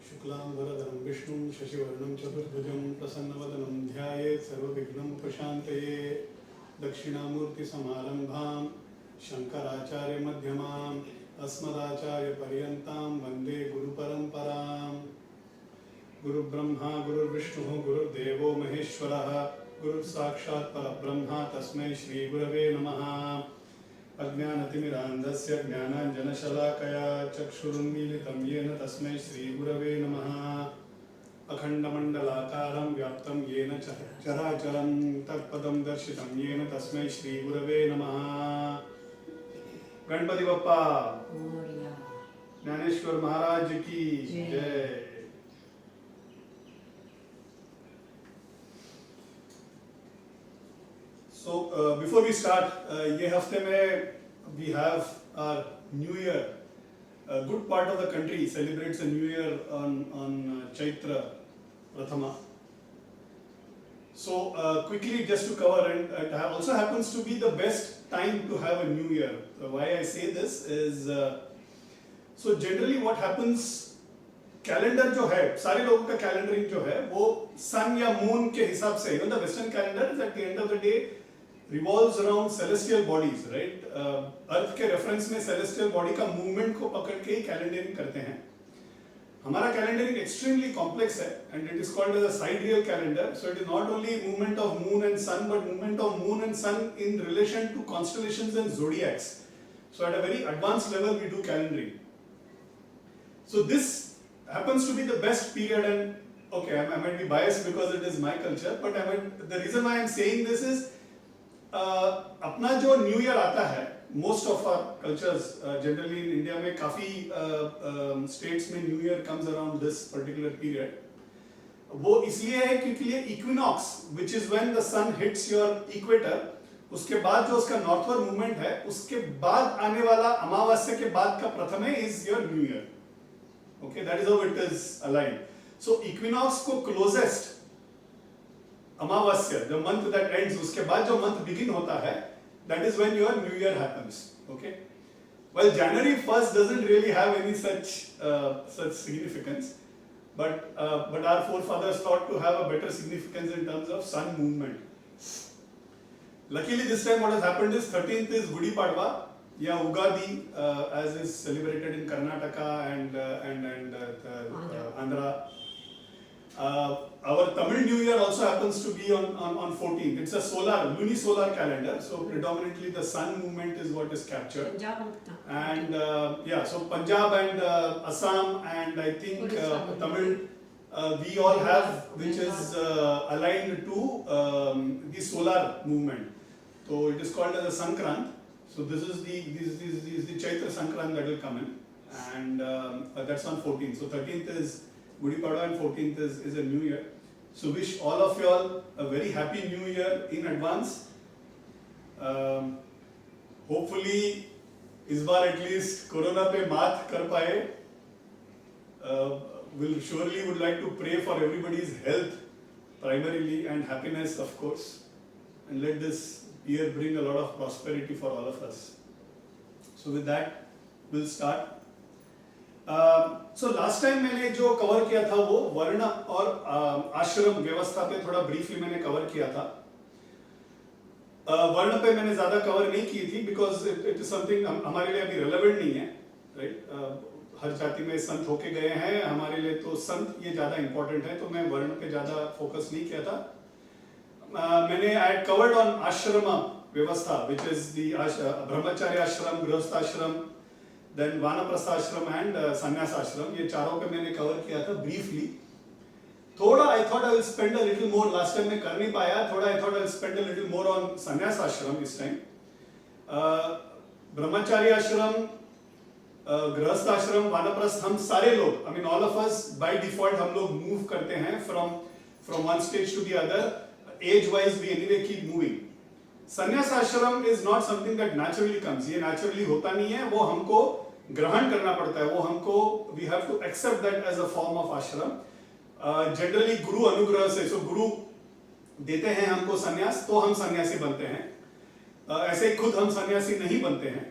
शुक्लांबरधरं विष्णुं शशिवर्णं चतुर्भुजं प्रसन्नवदनं ध्यायेत् सर्वविघ्नोपशान्तये दक्षिणामूर्तिसमारम्भां शङ्कराचार्यमध्यमाम् अस्मदाचार्यपर्यन्तां वन्दे गुरुपरम्पराम्। गुरुब्रह्मा गुरुर्विष्णुः गुरुर्देवो महेश्वरः गुरुसाक्षात् परब्रह्म तस्मै श्रीगुरवे नमः। अज्ञानतिमिरान्धस्य ज्ञानाञ्जनशलाकया चक्षुरुन्मीलितं येन तस्मै श्रीगुरवे नमः। अखण्डमण्डलाकारं व्याप्तं येन चराचरं तत्पदं दर्शितं येन तस्मै श्रीगुरवे नमः। गणपति बप्पा ज्ञानेश्वर महाराज की जय। So before we start, ये हफ्ते में we have our New Year. A good part of the country celebrates a New Year on Chaitra Prathama. So quickly just to cover, and it also happens to be the best time to have a New Year. Why I say this is, so generally what happens, calendar जो है सारे लोगों का calendering जो है वो सन या moon के हिसाब से, even the western calendar is at the end of the day revolves around celestial bodies, right? अर्थ के रेफरेंस में celestial body का मूवमेंट को पकड़ के ही कैलेंडरिंग करते हैं। हमारा कैलेंडरिंग एक्सट्रीमली कॉम्प्लेक्स है and it is called as a sidereal calendar. So it is not only movement of moon and sun, but movement of moon and sun in relation to constellations and zodiacs. So at a very advanced level we do calendaring. So this happens to be the best period, and okay, I might be biased because it is my culture, but the reason why I am saying this is अपना जो new year आता है, most of our cultures generally in India में काफी states में new year comes around this particular period. वो इसलिए है क्योंकि ये equinox which is when the sun hits your equator, उसके बाद जो उसका नॉर्थवर्ड मूवमेंट है, उसके बाद आने वाला अमावस्या के बाद का प्रथमे is your new year. Okay, that is how it is aligned. So equinox को closest Amavasya, the month that ends, उसके बाद जो month begin होता है, that is when your new year happens. Okay, well January 1st doesn't really have any such significance, but our forefathers thought to have a better significance in terms of sun movement. Luckily this time what has happened is 13th is Gudi Padwa या Ugadi, as is celebrated in Karnataka and Andhra. Our Tamil New Year also happens to be on 14th. It's a lunisolar calendar, so predominantly the sun movement is what is captured. And so Punjab and Assam and I think Tamil, we all have, which is aligned to the solar movement. So it is called as a Sankrant. So this is the Chaitra Sankrant that will come in, and that's on 14th. So 13th is Gudi Padwa and 14th is a new year. So wish all of you all a very happy new year in advance. Hopefully इस बार at least corona पे मात कर पाए. Will surely would like to pray for everybody's health primarily and happiness of course, and let this year bring a lot of prosperity for all of us. So with that we'll start. So last time मैंने जो cover किया था वो वर्ण और आश्रम व्यवस्था पे थोड़ा ब्रीफली मैंने कवर किया था। वर्ण पे मैंने ज्यादा कवर नहीं की थी बिकॉज इट इज समथिंग हमारे लिए अभी रेलेवेंट नहीं है, राइट? हर जाति में संत होके गए हैं, हमारे लिए तो संत ये ज्यादा इंपॉर्टेंट है, तो मैं वर्ण पे ज्यादा फोकस नहीं किया था। मैंने आई कवर्ड ऑन आश्रम व्यवस्था व्हिच इज द ब्रह्मचर्य आश्रम, गृहस्थ आश्रम, then वानप्रस्थ आश्रम एंड संन्यास आश्रम, ये चारों पे मैंने कवर किया था ब्रीफली। थोड़ा I thought I will spend a little more, last time मैं कर नहीं पाया, थोड़ा I thought I will spend a little more on संन्यास आश्रम इस टाइम। ब्रह्मचारी आश्रम, गृहस्थ आश्रम, वानप्रस्थ, हम सारे लोग, I mean all of us by default हम लोग मूव करते हैं from one stage to the other, age wise we anyway keep moving. Sannyas ashram is not something that naturally comes, ये नेचुरली होता नहीं है, वो हमको ग्रहण करना पड़ता है, वो हमको we have to accept that as a form of ashram. Generally गुरु अनुग्रह से, सो गुरु देते हैं हमको संन्यास तो हम सन्यासी बनते हैं, ऐसे खुद हम सन्यासी नहीं बनते हैं।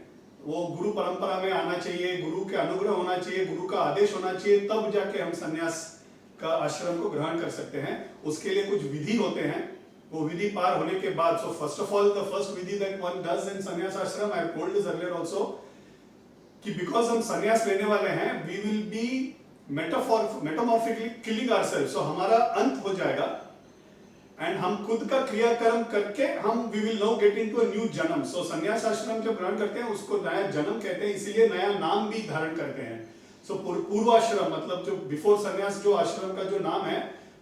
वो गुरु परंपरा में आना चाहिए, गुरु के अनुग्रह होना चाहिए, गुरु का आदेश होना चाहिए, तब जाके हम सन्यास का आश्रम को ग्रहण कर सकते हैं। उसके लिए कुछ विधि होते हैं, वो विधि पार होने के बाद, so first of all the first vidhi that one does in sannyas ashram, I have told this earlier also, कि बिकॉज हम सन्यास लेने वाले हैं, we will be metamorphically killing ourselves, so हमारा अंत हो जाएगा एंड हम खुद का क्रियाकर्म करके हम we will now get into a new जन्म। सो सन्यास आश्रम जब ग्रहण करते हैं उसको नया जन्म कहते हैं, इसीलिए नया नाम भी धारण करते हैं। सो पूर्वाश्रम मतलब जो बिफोर सन्यास जो आश्रम का जो नाम है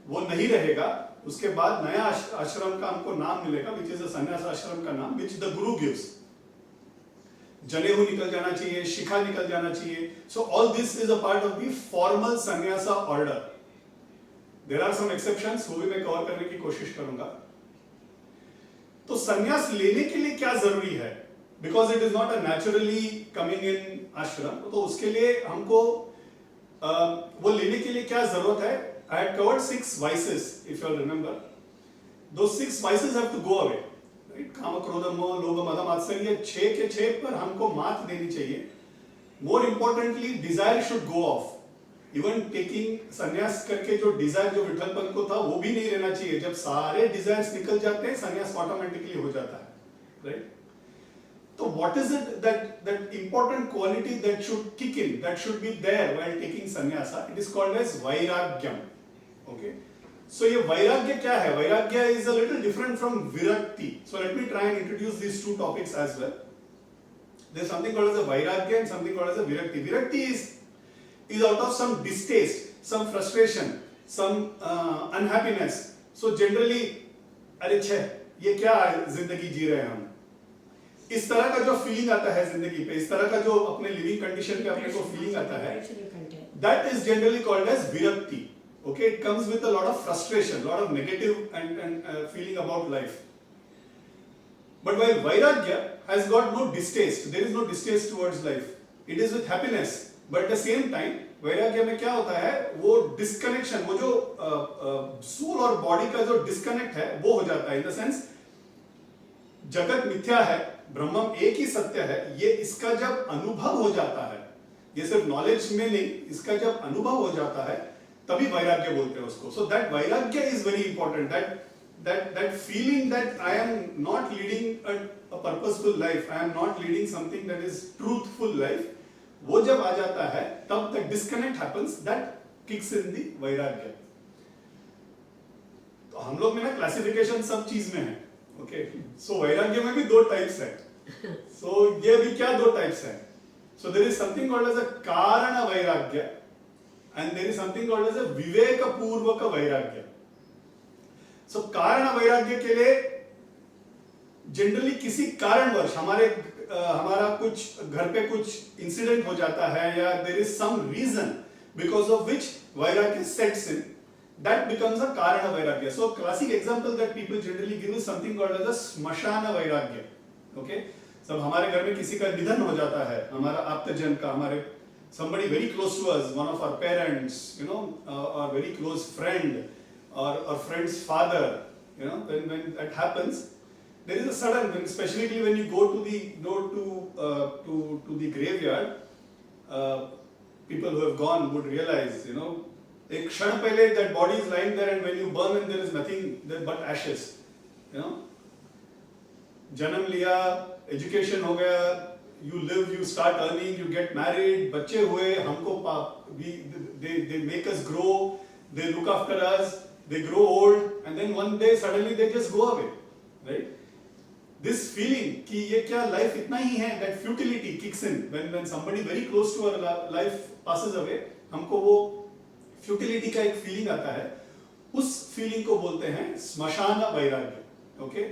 वो नहीं रहेगा, उसके बाद नया आश्रम का हमको नाम मिलेगा, विच इज अ सन्यास आश्रम का नाम, विच द गुरु गिव्स। जनेऊ निकल जाना चाहिए, शिखा निकल जाना चाहिए। So all this is a part of the formal sannyasa order. There are some exceptions, वो भी मैं कवर करने की कोशिश करूंगा। तो सन्यास लेने के लिए क्या जरूरी है, because it is not a naturally coming in आश्रम, तो उसके लिए हमको वो लेने के लिए क्या जरूरत है। I had covered 6 vices, if you all remember. Those 6 vices have to go away. Right? काम, क्रोध, मोह, लोभ, मद, मात्सर्य, 6 के 6 पर हमको मात देनी चाहिए। More importantly, desire should go off. Even taking संन्यास करके जो डिजायर जो विठलपन को था वो भी नहीं रहना चाहिए। जब सारे डिजायर्स निकल जाते हैं संन्यास ऑटोमेटिकली हो जाता है, राइट? तो what is it that important quality that should kick in, that should be there while taking sannyasa? It is called as vairagyam. Okay, so ये वैराग्य क्या है? वैराग्य is a little different from virakti. So let me try and introduce these two topics as well. There is something called as a vairagya and something called as a virakti. Virakti is out of some distaste, some frustration, some unhappiness. So generally, अरे छे ये क्या जिंदगी जी रहे हैं हम, इस तरह का जो फीलिंग आता है जिंदगी पे, इस तरह का जो अपने लिविंग कंडीशन पे अपने को फीलिंग आता है, that is generally called as virakti. Okay, it comes with a lot of frustration, lot of negative and feeling about life. But while vairagya has got no distaste, there is no distaste towards life. It is with happiness. But at the same time, vairagya में क्या होता है, वो disconnection, वो जो soul और body का जो disconnect है, वो हो जाता है। In the sense, जगत मिथ्या है, ब्रह्म एक ही सत्य है, ये इसका जब अनुभव हो जाता है, ये सिर्फ नॉलेज में नहीं, इसका जब अनुभव हो जाता है तभी वैराग्य बोलते हैं उसको। सो दैट वैराग्य is very important, that feeling that I am not leading a purposeful life, I am not leading something that is truthful life, वो जब आ जाता है तब the disconnect happens, that kicks in the वैराग्य। तो हम लोग में ना क्लासिफिकेशन सब चीज में है। ओके, सो वैराग्य में भी 2 टाइप्स है। सो ये भी क्या 2 टाइप्स है? So there is something called as a कारण वैराग्य and there is something called as a विवेक पूर्वक वैराग्य। सो कारण वैराग्य के लिए जनरली किसी कारणवश हमारा कुछ घर पे कुछ इंसिडेंट हो जाता है, या there is some reason because of which vairagya sets in, that becomes a karana vairagya. So classic example that people generally give is something called as a smashana vairagya. Okay, सब हमारे घर में किसी का निधन हो जाता है, हमारा आप्तजन का, हमारे somebody very close to us, one of our parents, you know, or very close friend, or friend's father, you know, when that happens, there is a sudden, especially when you go to the graveyard, people who have gone would realize, you know, एक क्षण पहले that body is lying there, and when you burn and there is nothing there but ashes, you know, जन्म लिया, education हो गया, you live, you start earning, you get married, बच्चे हुए, हमको they make us grow, they look after us, they grow old, and then one day suddenly they just go away, right? This feeling कि ये क्या life इतना ही है, that futility kicks in when somebody very close to our life passes away, हमको वो futility का एक feeling आता है, उस feeling को बोलते हैं स्मशान वैराग्य। okay,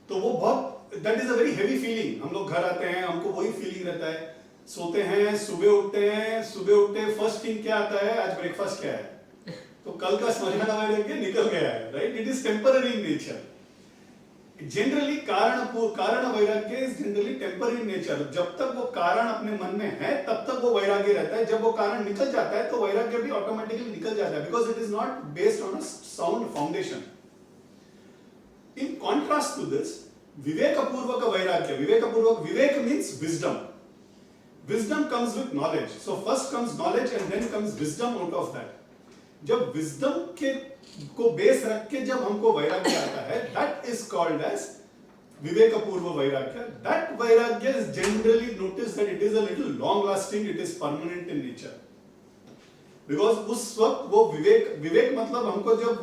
तो वो बहुत that is a very heavy feeling। हम लोग घर आते हैं, हमको वही फीलिंग रहता है, सोते हैं, सुबह उठते फर्स्ट थिंग क्या आता है, आज ब्रेकफास्ट क्या है, तो कल का स्मरण वैराग्य निकल गया है, right? It is temporary in nature. Generally कारण वैराग्य is generally temporary in nature. जब तक वो कारण अपने मन में है तब तक वो वैराग्य रहता है, जब वो कारण निकल जाता है तो वैराग्य भी ऑटोमेटिकली निकल जाता है, because it is not based on a sound foundation. In contrast to this, vivek purvak vairagya, vivek means wisdom, Wisdom comes with knowledge. So first comes knowledge and then comes wisdom out of that. जब wisdom के को base रख के जब हमको वैराग्य आता है, that is called as विवेकपूर्व वैराग्य. That vairagya is generally noticed that it is a little long lasting, it is permanent in nature. Because उस वक्त वो विवेक मतलब हमको जब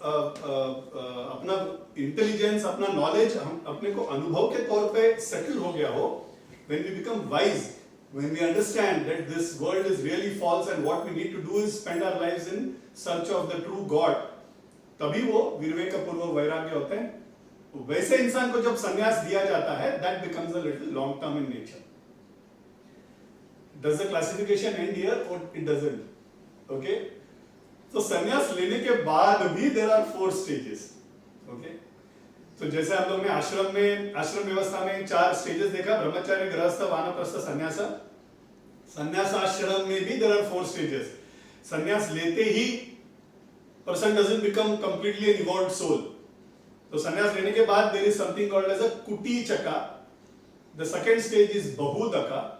अपना इंटेलिजेंस, अपना नॉलेज हम अपने को अनुभव के तौर पे सेटल हो गया हो, when we become wise, when we understand that this world is really false and what we need to do is spend our lives in search of the true God, तभी वो विवेकपूर्व वैराग्य होते हैं. वैसे इंसान को जब संन्यास दिया जाता है, that becomes a little long term in nature. Does the classification end here or it doesn't? Okay? तो संन्यास लेने के बाद भी there are 4 stages. Okay? तो जैसे हम लोग ने आश्रम व्यवस्था में 4 स्टेजेस देखा, ब्रह्मचर्य, गृहस्थ, वानप्रस्थ, संन्यास. संन्यास आश्रम में भी there are 4 stages. संन्यास लेते ही person doesn't become completely an evolved soul. तो संन्यास लेने के बाद there is something called as a kuti chaka. The second stage is bahudaka.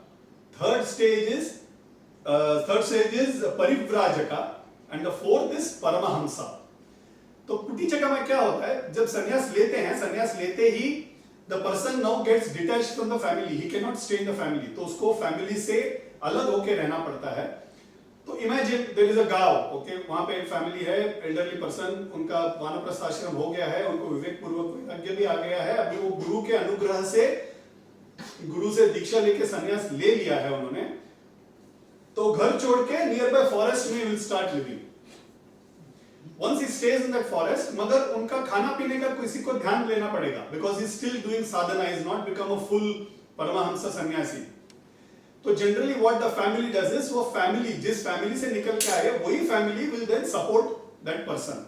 Third stage is परिव्राजका and the fourth is Paramahansa. तो कुटी चक्र में क्या होता है, जब संन्यास लेते हैं, संन्यास लेते ही the person now gets detached from the family, he cannot stay in the family, तो उसको फैमिली से अलग होके रहना पड़ता है. तो इमेजिन देयर इज अ गांव, ओके, वहां पे एक फैमिली है, एल्डरली पर्सन, उनका वानप्रस्थ आश्रम हो गया है, उनको विवेक पूर्वक वैराग्य भी आ गया है, अभी वो गुरु के अनुग्रह से, गुरु से दीक्षा लेके संन्यास ले लिया है उन्होंने, तो घर छोड़ के नियर बाय फॉरेस्ट में will start living. Once he stays in that forest, मगर उनका खाना पीने का किसी को ध्यान लेना पड़ेगा, because he is still doing sadhana, he has not become a full paramahamsa sannyasi. तो generally what the family does is, वो फैमिली जिस फैमिली से निकल के आए वही family will then support that person.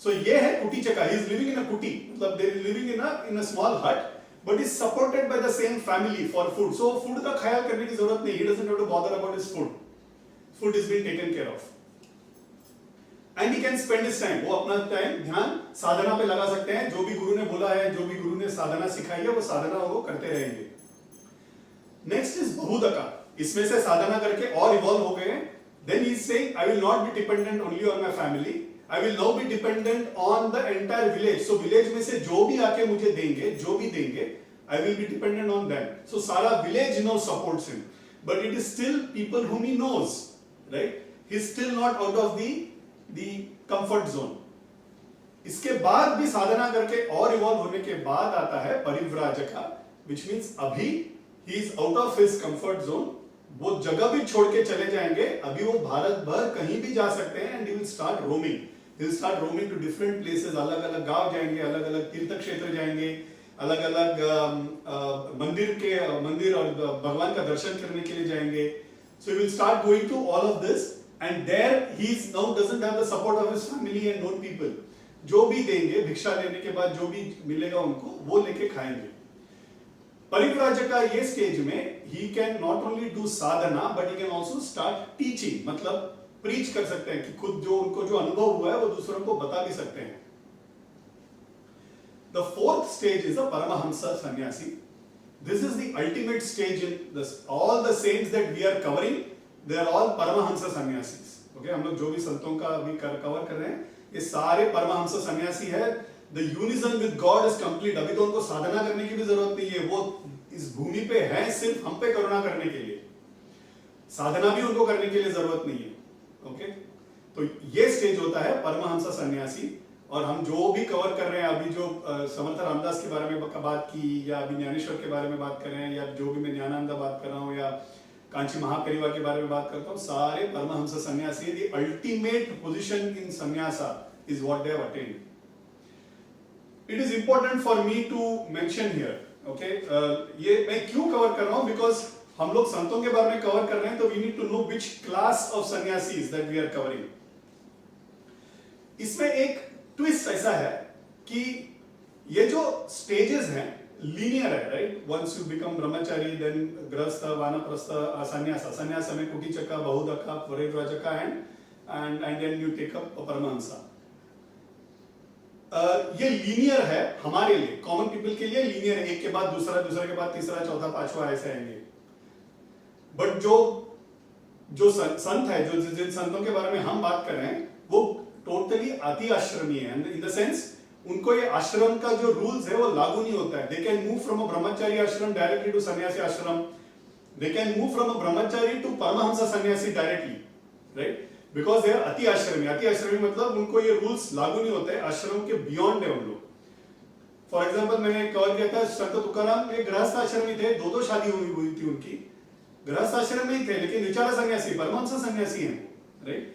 So ये है कुटी चक्र. He is living in a kuti, मतलब they are living in a small hut, but is supported by the same family for food. So food का ख्याल करने की जरूरत नहीं, he doesn't have to bother about his food. Food is being taken care of and he can spend his time. वो अपना time ध्यान साधना पे लगा सकते हैं. जो भी गुरु ने बोला है, जो भी गुरु ने साधना सिखाई है, वो साधना वो करते रहेंगे. Next is bahudaka. इसमें से साधना करके और इवॉल्व हो गए. Then he is saying I will not be dependent only on my family, I will now be dependent on the entire village. So village में से जो भी आके मुझे देंगे, जो भी देंगे, I will be dependent on them. So सारा village now supports him, but it is still people whom he knows, right? He is still not out of the comfort zone. इसके बाद भी साधना करके और इवॉल्व होने के बाद आता है परिव्राजका, which means अभी he is out of his comfort zone. वो जगह भी छोड़ के चले जाएंगे. अभी वो भारत भर कहीं भी जा सकते हैं and he will start roaming. He will start roaming to different places. अलग अलग गांव जाएंगे, अलग अलग तीर्थ क्षेत्र जाएंगे, अलग अलग मंदिर और भगवान का दर्शन करने के लिए जाएंगे. So he will start going to all of this and there he is now doesn't have the support of his family and known people. जो भी देंगे, भिक्षा लेने के बाद जो भी मिलेगा उनको, वो लेके खाएंगे. परिव्राजक का ये स्टेज में he can not only do sadhana but he can also start teaching, मतलब प्रीच कर सकते हैं कि खुद जो उनको जो अनुभव हुआ है वो दूसरों को बता भी सकते हैं. The fourth stage is a Paramahamsa sannyasi. This is the ultimate stage in this. All the saints that we are covering, they are all Paramahamsa sannyasis. Okay, हम लोग जो भी संतों का अभी कवर कर रहे हैं, ये सारे परमहंस सन्यासी है. The unison with God is complete. अभी तो उनको साधना करने की भी जरूरत नहीं है, वो इस भूमि पे है सिर्फ हम पे करुणा करने के लिए. साधना भी उनको करने के लिए जरूरत नहीं है. ओके, तो ये स्टेज होता है परमहंस सन्यासी. और हम जो भी कवर कर रहे हैं अभी, जो समर्थ रामदास के बारे में बात की, या अभी ज्ञानेश्वर के बारे में बात कर रहे हैं, या जो भी मैं ज्ञानानंद बात कर रहा हूँ, या कांची महापरिवार के बारे में बात करता हूँ, सारे परमहंस सन्यासी. The ultimate position in sannyasa is what they have attained. It is important for me to mention here. Okay, ये मैं क्यों कवर कर रहा हूँ, बिकॉज हम लोग संतों के बारे में कवर कर रहे हैं, तो we need to know which class of sannyasis that we are covering. इसमें एक ट्विस्ट ऐसा है कि ये जो स्टेजेस हैं लीनियर है, right? Once you become brahmachari, then grihastha, vanaprastha, sannyas. संन्यास में kutichaka, bahudaka, parivrajaka and then you take up paramahamsa. ये लीनियर है हमारे लिए, कॉमन पीपल के लिए लीनियर है. एक के बाद दूसरा, दूसरे के बाद तीसरा, चौथा, पांचवा ऐसे आएंगे. बट जो संत है, जो जिन संतों के बारे में हम बात कर रहे हैं, वो टोटली अति आश्रमी है, इन द सेंस उनको ये आश्रम का जो रूल्स है वो लागू नहीं होता है. They can move from a brahmachari ashram directly to sannyasi ashram. They can move from a brahmachari to paramhansa sannyasi directly, right, because they are अति आश्रमी. अति आश्रमी मतलब उनको ये रूल्स लागू नहीं होते, आश्रम के बियॉन्ड है उन लोग. फॉर एग्जाम्पल मैंने कवर किया था, संत तुकाराम एक गृहस्थ आश्रमी थे, दो शादी हुई थी उनकी, गृहस्थ आश्रम में ही थे, लेकिन विचार सन्यासी, परमहंस सन्यासी हैं, right.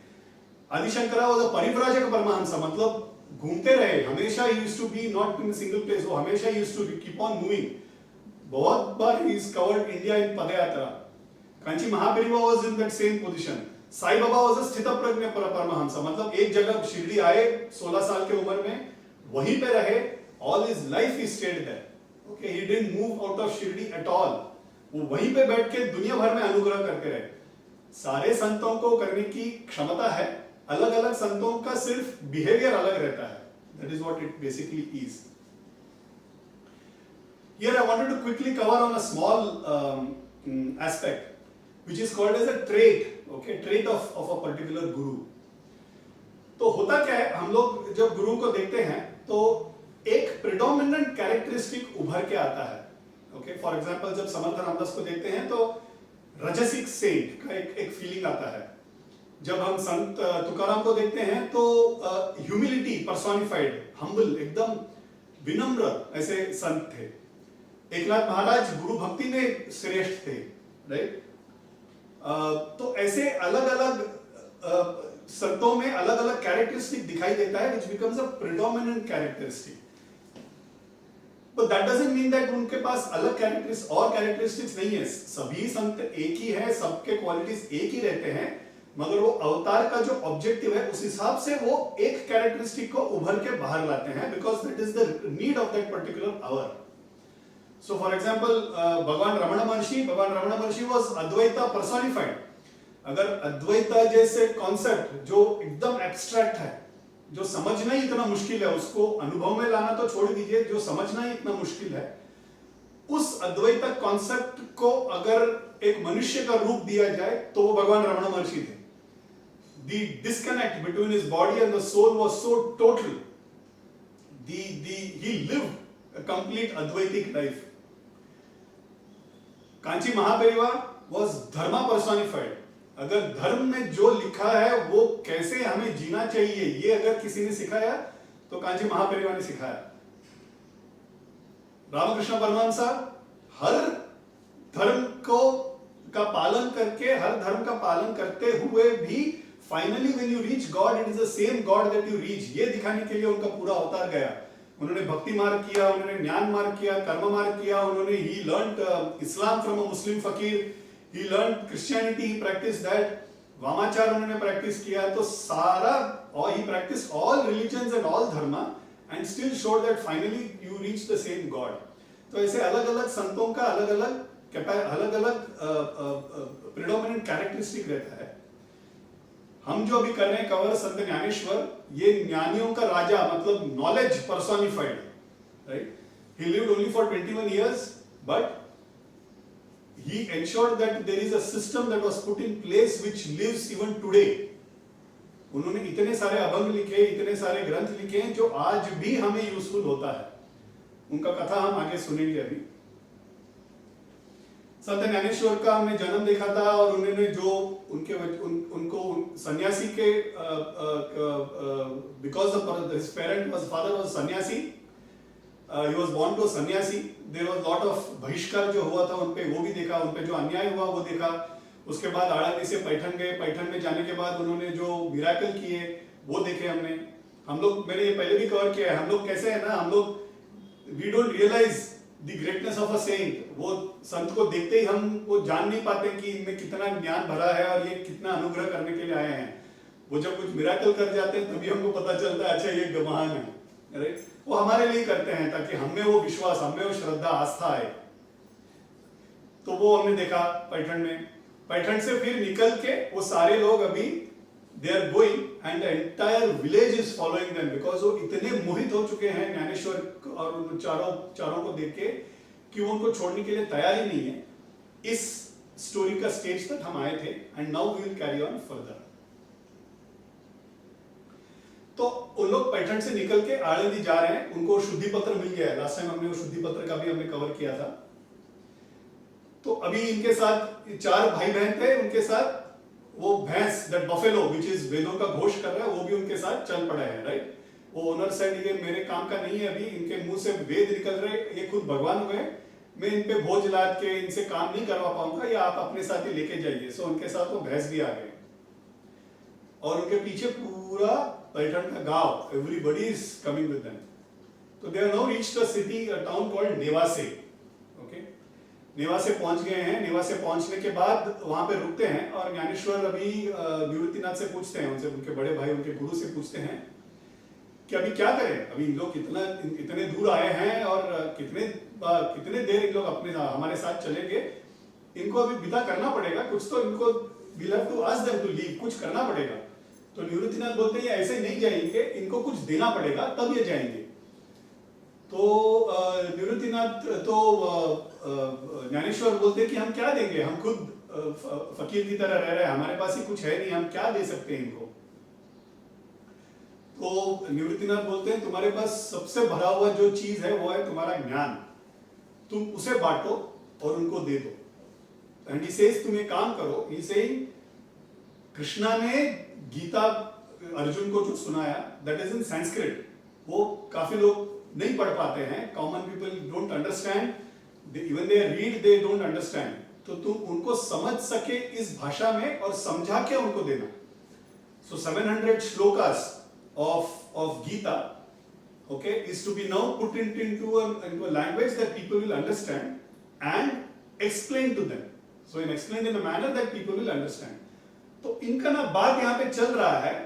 Adishankara was a parivrajaka paramahamsa, मतलब घूमते रहे हमेशा. He used to be not in single place, वो हमेशा used to keep on moving. बहुत बार he is covered India in padyatra. Kanchi Mahaperiyava was in that same position. Sai Baba was a sthita prajna Paramhans, मतलब एक जगह शिरडी आए 16 साल के उम्र में, वहीं पे रहे, all his life he stayed there. Okay, he didn't move out of Shirdi at all. वो वहीं पे बैठ के दुनिया भर में अनुग्रह करते रहे. सारे संतों को करने की क्षमता है, अलग अलग संतों का सिर्फ बिहेवियर अलग रहता है. That is what it basically is. Here I wanted to quickly cover on a small aspect which is called as a trait, okay, trait of a particular guru. तो होता क्या है, हम लोग जब गुरु को देखते हैं तो एक प्रिडोमिनेंट कैरेक्टरिस्टिक उभर के आता है. ओके, फॉर एग्जांपल जब समर्थ रामदास को देखते हैं तो रजसिक सेंट का एक फीलिंग आता है. जब हम संत तुकाराम को देखते हैं तो ह्यूमिलिटी पर्सोनिफाइड, हम्बल, एकदम विनम्र ऐसे संत थे. एकनाथ महाराज गुरु भक्ति में श्रेष्ठ थे, राइट. तो ऐसे अलग अलग संतों में अलग अलग कैरेक्टरिस्टिक दिखाई देता है, which becomes a predominant characteristic. But that doesn't mean that उनके पास अलग कैरेक्टरिस्टिक्स नहीं है. सभी संत एक ही है, सबके क्वालिटीज एक ही रहते हैं, मगर वो अवतार का जो ऑब्जेक्टिव है उस हिसाब से वो एक कैरेक्टरिस्टिक को उभर के बाहर लाते हैं, because that is the need of that particular hour. So for example, भगवान रमण महर्षि was अद्वैता personified. अगर अद्वैता जैसे कॉन्सेप्ट जो एकदम एब्स्ट्रैक्ट है, जो समझना ही इतना मुश्किल है, उसको अनुभव में लाना तो छोड़ दीजिए, जो समझना ही इतना मुश्किल है, उस अद्वैता कॉन्सेप्ट को अगर एक मनुष्य का रूप दिया जाए तो वो भगवान रमण महर्षि थे. The disconnect between his body and the soul was so total. He lived a complete Advaitic life. Kanchi Mahaperiva was Dharma personified. अगर धर्म में जो लिखा है वो कैसे हमें जीना चाहिए, ये अगर किसी ने सिखाया तो कांची महापेरिवा ने सिखाया. रामकृष्ण परमहंस हर धर्म का पालन करके, हर धर्म का पालन करते हुए भी finally when you reach God, it is the same God that you reach, ये दिखाने के लिए उनका पूरा अवतार गया. उन्होंने भक्ति मार्ग किया, उन्होंने ज्ञान मार्ग किया, कर्म मार्ग किया, उन्होंने ही learned Islam from a Muslim fakir, he learned Christianity, he practice that. वामाचार उन्होंने प्रैक्टिस किया. तो सारा, और he practice all religions and all dharma and still showed that finally you reach the same God. तो ऐसे अलग अलग संतों का अलग अलग प्रिडोमिनेंट कैरेक्टरिस्टिक रहता है. हम जो अभी कर रहे हैं कवर संत ज्ञानेश्वर, ये ज्ञानियों का राजा, मतलब knowledge personified, right. He lived only for 21 years, but he ensured that there is a system that was put in place which lives even today. उन्होंने इतने सारे अभंग लिखे, इतने सारे ग्रंथ लिखे हैं जो आज भी हमें यूजफुल होता है. उनका कथा हम आगे सुनेंगे. अभी संत ज्ञानेश्वर का हमने जन्म देखा था, और उन्होंने जो उनको सन्यासी के because his parent was father was सन्यासी, ही वाज बोर्न टू सन्यासी. देयर वाज लॉट ऑफ बहिष्कार जो हुआ था उनपे, वो भी देखा, उनपे जो अन्याय हुआ वो देखा. उसके बाद आड़ानी से पैठन गए, पैठन में जाने के बाद उन्होंने जो मिराकल किए वो देखे हमने. हम लोग, मैंने ये पहले भी कवर किया है, हम लोग कैसे है ना, हम लोग we don't realise the greatness of a saint. वो संत को देखते ही हम वो जान नहीं पाते कि इनमें कितना ज्ञान भरा है और ये कितना अनुग्रह करने के लिए आए हैं. वो जब कुछ मिराकल कर जाते हैं तभी हमको पता चलता है, अच्छा ये महान है, राइट. वो हमारे लिए करते हैं ताकि हमें वो विश्वास, हमें वो श्रद्धा, आस्था आए. तो वो हमने देखा पैठन में. पैठन से फिर निकल के वो सारे लोग अभी they are going and the entire village is following them because वो इतने मोहित हो चुके हैं ज्ञानेश्वर और उन चारों को देख के कि वो उनको छोड़ने के लिए तैयार ही नहीं है. इस स्टोरी का स्टेज तक हम आए थे and now we will carry on further. तो वो लोग पैठण से निकल के आळंदी जा रहे हैं, उनको शुद्धि पत्र मिल गया है। लास्ट टाइम हमने वो शुद्धि पत्र का भी हमने कवर किया था। तो अभी इनके साथ 4 भाई बहन थे, उनके साथ वो भैंस दैट बफेलो व्हिच इज वेदों का घोष कर रहा है वो भी उनके साथ चल पड़ा है, राइट। वो ओनर सेड ये मेरे काम का नहीं है, अभी इनके मुंह से वेद निकल रहे, ये खुद भगवान हुए, मैं इन पे बोझ लाद के इनसे काम नहीं करवा पाऊंगा, या आप अपने साथ ही लेके जाइए। सो उनके साथ वो भैंस भी आ गए और उनके पीछे पूरा पैठण का गांव, everybody is coming with them. तो they are now reached a city, a town called Nevase. Okay, Nevase पहुंच गए हैं। नेवासे पहुंचने के बाद वहां पे रुकते हैं और ज्ञानेश्वर अभी निवृत्तिनाथ से पूछते हैं, उनसे, उनके बड़े भाई, उनके गुरु से पूछते हैं कि अभी क्या करें, अभी इन लोग इतने दूर आए हैं और कितने देर इन लोग अपने हमारे साथ चलेंगे, इनको अभी विदा करना पड़ेगा, कुछ तो इनको we'll have to ask them to leave, कुछ करना पड़ेगा। तो निवृत्तिनाथ बोलते हैं ये ऐसे नहीं जाएंगे, इनको कुछ देना पड़ेगा तब ये जाएंगे। तो निवृत्तिनाथ तो ज्ञानेश्वर बोलते हैं कि हम क्या देंगे, हम खुद फकीर की तरह रह रहे हैं, हमारे पास ही कुछ है नहीं, हम क्या दे सकते हैं इनको। तो निवृत्तिनाथ बोलते हैं तुम्हारे पास सबसे भरा हुआ जो चीज है वो है तुम्हारा ज्ञान, तुम उसे बांटो और उनको दे दो। एंड ही सेज तुम एक काम करो, ही सेइंग कृष्णा ने गीता अर्जुन को जो सुनाया दैट इज इन संस्कृत, वो काफी लोग नहीं पढ़ पाते हैं, common people don't understand, even they read they don't understand. तो तुम उनको समझ सके इस भाषा में और समझा के उनको देना। सो 700 shlokas of Gita, okay, is to be now put into a language that people will understand and explain to them. So explained in a manner that people will understand. तो इनका ना बात यहाँ पे चल रहा है,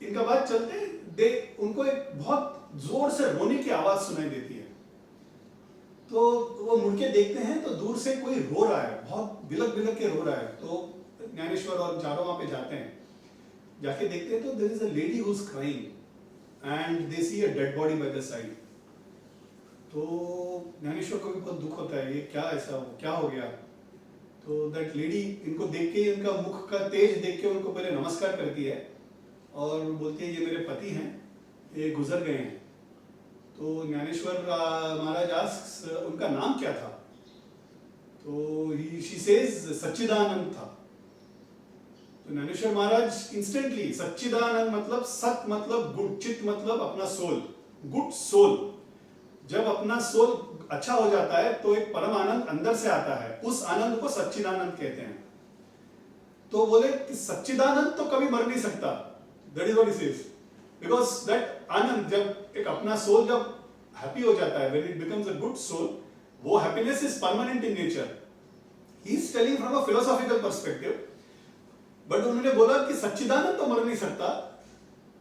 इनका बात चलते उनको एक बहुत जोर से रोने की आवाज सुनाई देती है। तो वो मुड़ के देखते हैं तो दूर से कोई रो रहा है, बहुत बिलक बिलक के रो रहा है। तो ज्ञानेश्वर और चारों वहां पे जाते हैं, जाके देखते हैं तो there is a lady who is crying and they see a dead body by the side. तो ज्ञानेश्वर को भी बहुत दुख होता है, ये क्या ऐसा क्या हो गया। तो दैट लेडी इनको देख के, इनका मुख का तेज देख के उनको पहले नमस्कार करती है और बोलती है ये मेरे पति हैं, ये गुजर गए हैं। तो ज्ञानेश्वर महाराज आस्क्स उनका नाम क्या था। तो शी सेज सच्चिदानंद था। तो ज्ञानेश्वर महाराज इंस्टेंटली, सच्चिदानंद मतलब सत मतलब गुड, चित मतलब अपना सोल, गुड सोल। जब अपना सोल अच्छा हो जाता है तो एक परम आनंद अंदर से आता है, उस आनंद को सच्चिदानंद कहते हैं। तो बोले कि सच्चिदानंद तो कभी मर नहीं सकता, that is what he says, because that ananda, जब एक अपना सोल जब हैप्पी हो जाता है, when it becomes a good soul, वो happiness is permanent in nature. He is telling from a philosophical perspective. But उन्होंने बोला कि सच्चिदानंद तो मर नहीं सकता,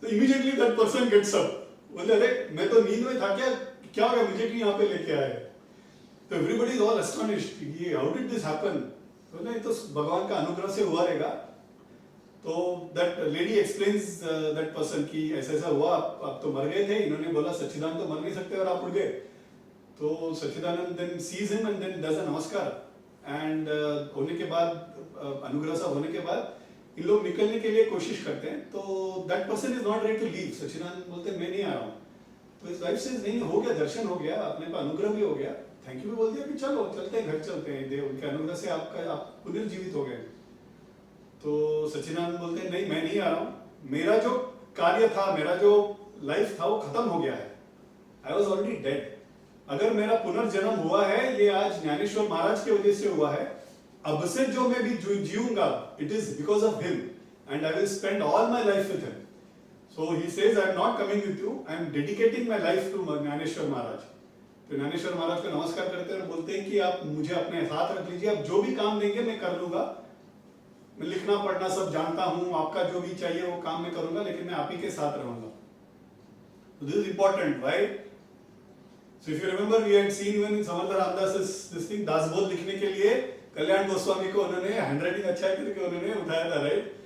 तो immediately that person gets up, बोले अरे मैं तो नींद में था, क्या हो गया, मुझे क्यों यहाँ पे लेके आए। तो एवरीबॉडी इज ऑल एस्टोनिश्ड, ये हाउ डिड दिस हैपन। तो नहीं, तो भगवान का अनुग्रह से हुआ रहेगा। तो that lady explains that person कि ऐसा ऐसा हुआ, आप तो मर गए थे, इन्होंने बोला सच्चिदानंद तो मर नहीं सकते और आप उड़ गए। तो Sachchidananda then sees him and then does a namaskar and होने के बाद, अनुग्रह सा होने के बाद इन लोग निकलने के लिए कोशिश करते हैं। तो that person is not ready to leave. Sachchidananda बोलते मैं नहीं आ रहा हूँ। तो इस वाइफ से नहीं, हो गया, दर्शन हो गया, अपने को अनुग्रह भी हो गया, थैंक यू भी बोल दिया कि चलो चलते हैं, घर चलते हैं, देव उनके अनुग्रह से आप पुनर्जीवित हो गए। तो सच्चिदानंद बोलते हैं नहीं, मैं नहीं आ रहा हूँ, मेरा जो कार्य था, मेरा जो लाइफ था वो खत्म हो गया है, आई वॉज ऑलरेडी डेड। अगर मेरा पुनर्जन्म हुआ है ये आज ज्ञानेश्वर महाराज की वजह से हुआ है, अब से जो मैं भी जीऊंगा it is because of him and I will spend all my life with him. So he says I am not coming with you, I am dedicating my life to Dnyaneshwar Maharaj. तो ज्ञानेश्वर महाराज को नमस्कार करते हैं और बोलते हैं कि आप मुझे अपने साथ रख लीजिए, आप जो भी काम देंगे मैं कर लूंगा, मैं लिखना पढ़ना सब जानता हूं, आपका जो भी चाहिए वो काम मैं करूंगा, लेकिन मैं आप ही के साथ रहूंगा। This is important, right. So if you remember, we had seen when Samartha Ramdas this thing Dasbodh लिखने के लिए कल्याण गोस्वामी को उन्होंने हैंडराइटिंग अच्छा करके उन्होंने उठाया था, राइट।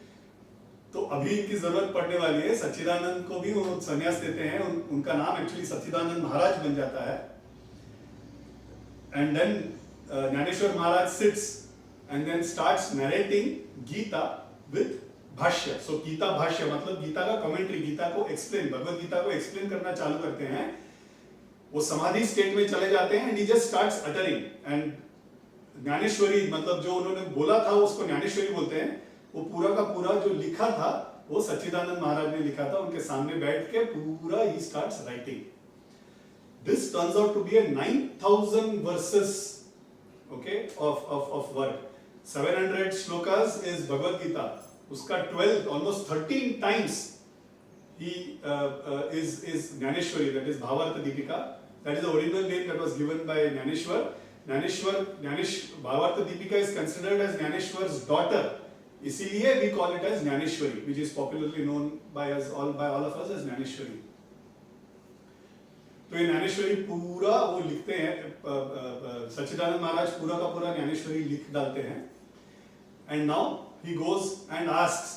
तो अभी इनकी जरूरत पड़ने वाली है। सच्चिदानंद को भी वो संन्यास देते हैं, उनका नाम एक्चुअली सच्चिदानंद महाराज बन जाता है। And then Dnyaneshwar Maharaj sits and then starts narrating Gita with भाष्य. So गीता भाष्य मतलब गीता का कमेंट्री, गीता को एक्सप्लेन, भगवत गीता को एक्सप्लेन करना चालू करते हैं. वो समाधि स्टेट में चले जाते हैं and he just starts uttering. And Dnyaneshwari मतलब जो उन्होंने बोला था उसको ज्ञानेश्वरी बोलते हैं. वो पूरा का पूरा जो लिखा था वो सच्चिदानंद महाराज ने लिखा था. उनके सामने बैठ के पूरा he starts writing. This turns out to be a 9,000 verses, okay, of work. 700 shlokas is Bhagavad Gita. Uska 12, almost 13 times he is Jnaneshwari, that is Bhavartha Deepika. That is the original name that was given by Jnaneshwar. Bhavartha Deepika is considered as Jnaneshwar's daughter. इसीलिए we call it as Jnaneshwari, which is popularly known by all of us as Jnaneshwari. तो ये ज्ञानेश्वरी पूरा वो लिखते हैं, सच्चिदानंद महाराज पूरा का पूरा ज्ञानेश्वरी लिख डालते हैं. And now he goes and asks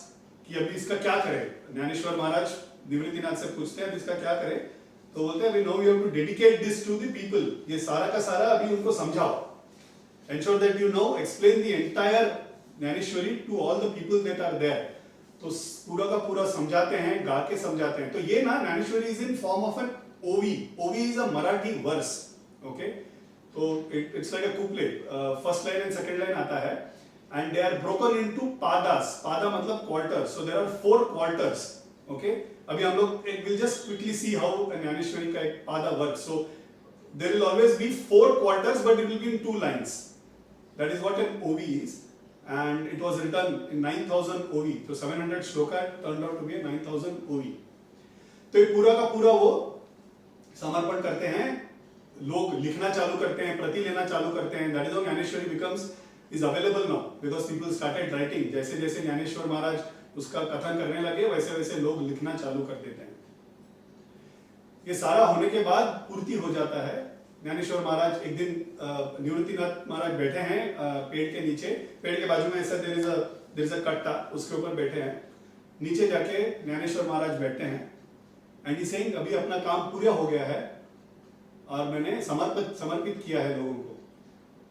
कि अभी इसका क्या करें. ज्ञानेश्वर महाराज निवृत्तिनाथ से पूछते हैं अभी इसका क्या करें. तो बोलते हैं we know we have to dedicate this to the people. ये सारा का सारा अभी उनको समझाओ. Ensure that you know, explain the entire Dnyaneshwari to all the people that are there. तो पूरा का पूरा समझाते हैं, गा के समझाते हैं. तो ये ना Dnyaneshwari is in form of an OV. OV is a Marathi verse. Okay, so it's like a couplet. First line and second line आता है, and they are broken into padas. Pada मतलब quarter. So there are 4 quarters. Okay. अभी हम लोग we'll just quickly see how Dnyaneshwari का एक pada works. So there will always be 4 quarters, but it will be in 2 lines. That is what an OV is, and it was written in 9,000 OV. So 700 shloka turned out to be a 9,000 OV. तो ये पूरा का पूरा वो समर्पण करते हैं. लोग लिखना चालू करते हैं, प्रति लेना चालू करते हैं. That is how Dnyaneshwari becomes is available now because people started writing. जैसे जैसे ज्ञानेश्वर महाराज उसका कथन करने लगे वैसे वैसे लोग लिखना चालू कर देते हैं. ये सारा होने के बाद पूर्ति हो जाता है. ज्ञानेश्वर महाराज एक दिन निवृत्तिनाथ महाराज बैठे हैं पेड़ के नीचे. पेड़ के बाजू में ऐसा देयर इज अ कट्टा, उसके ऊपर बैठे हैं. नीचे जाके ज्ञानेश्वर महाराज बैठते हैं एंड ही सेइंग अभी अपना काम पूरा हो गया है और मैंने समर्पित किया है लोगों को.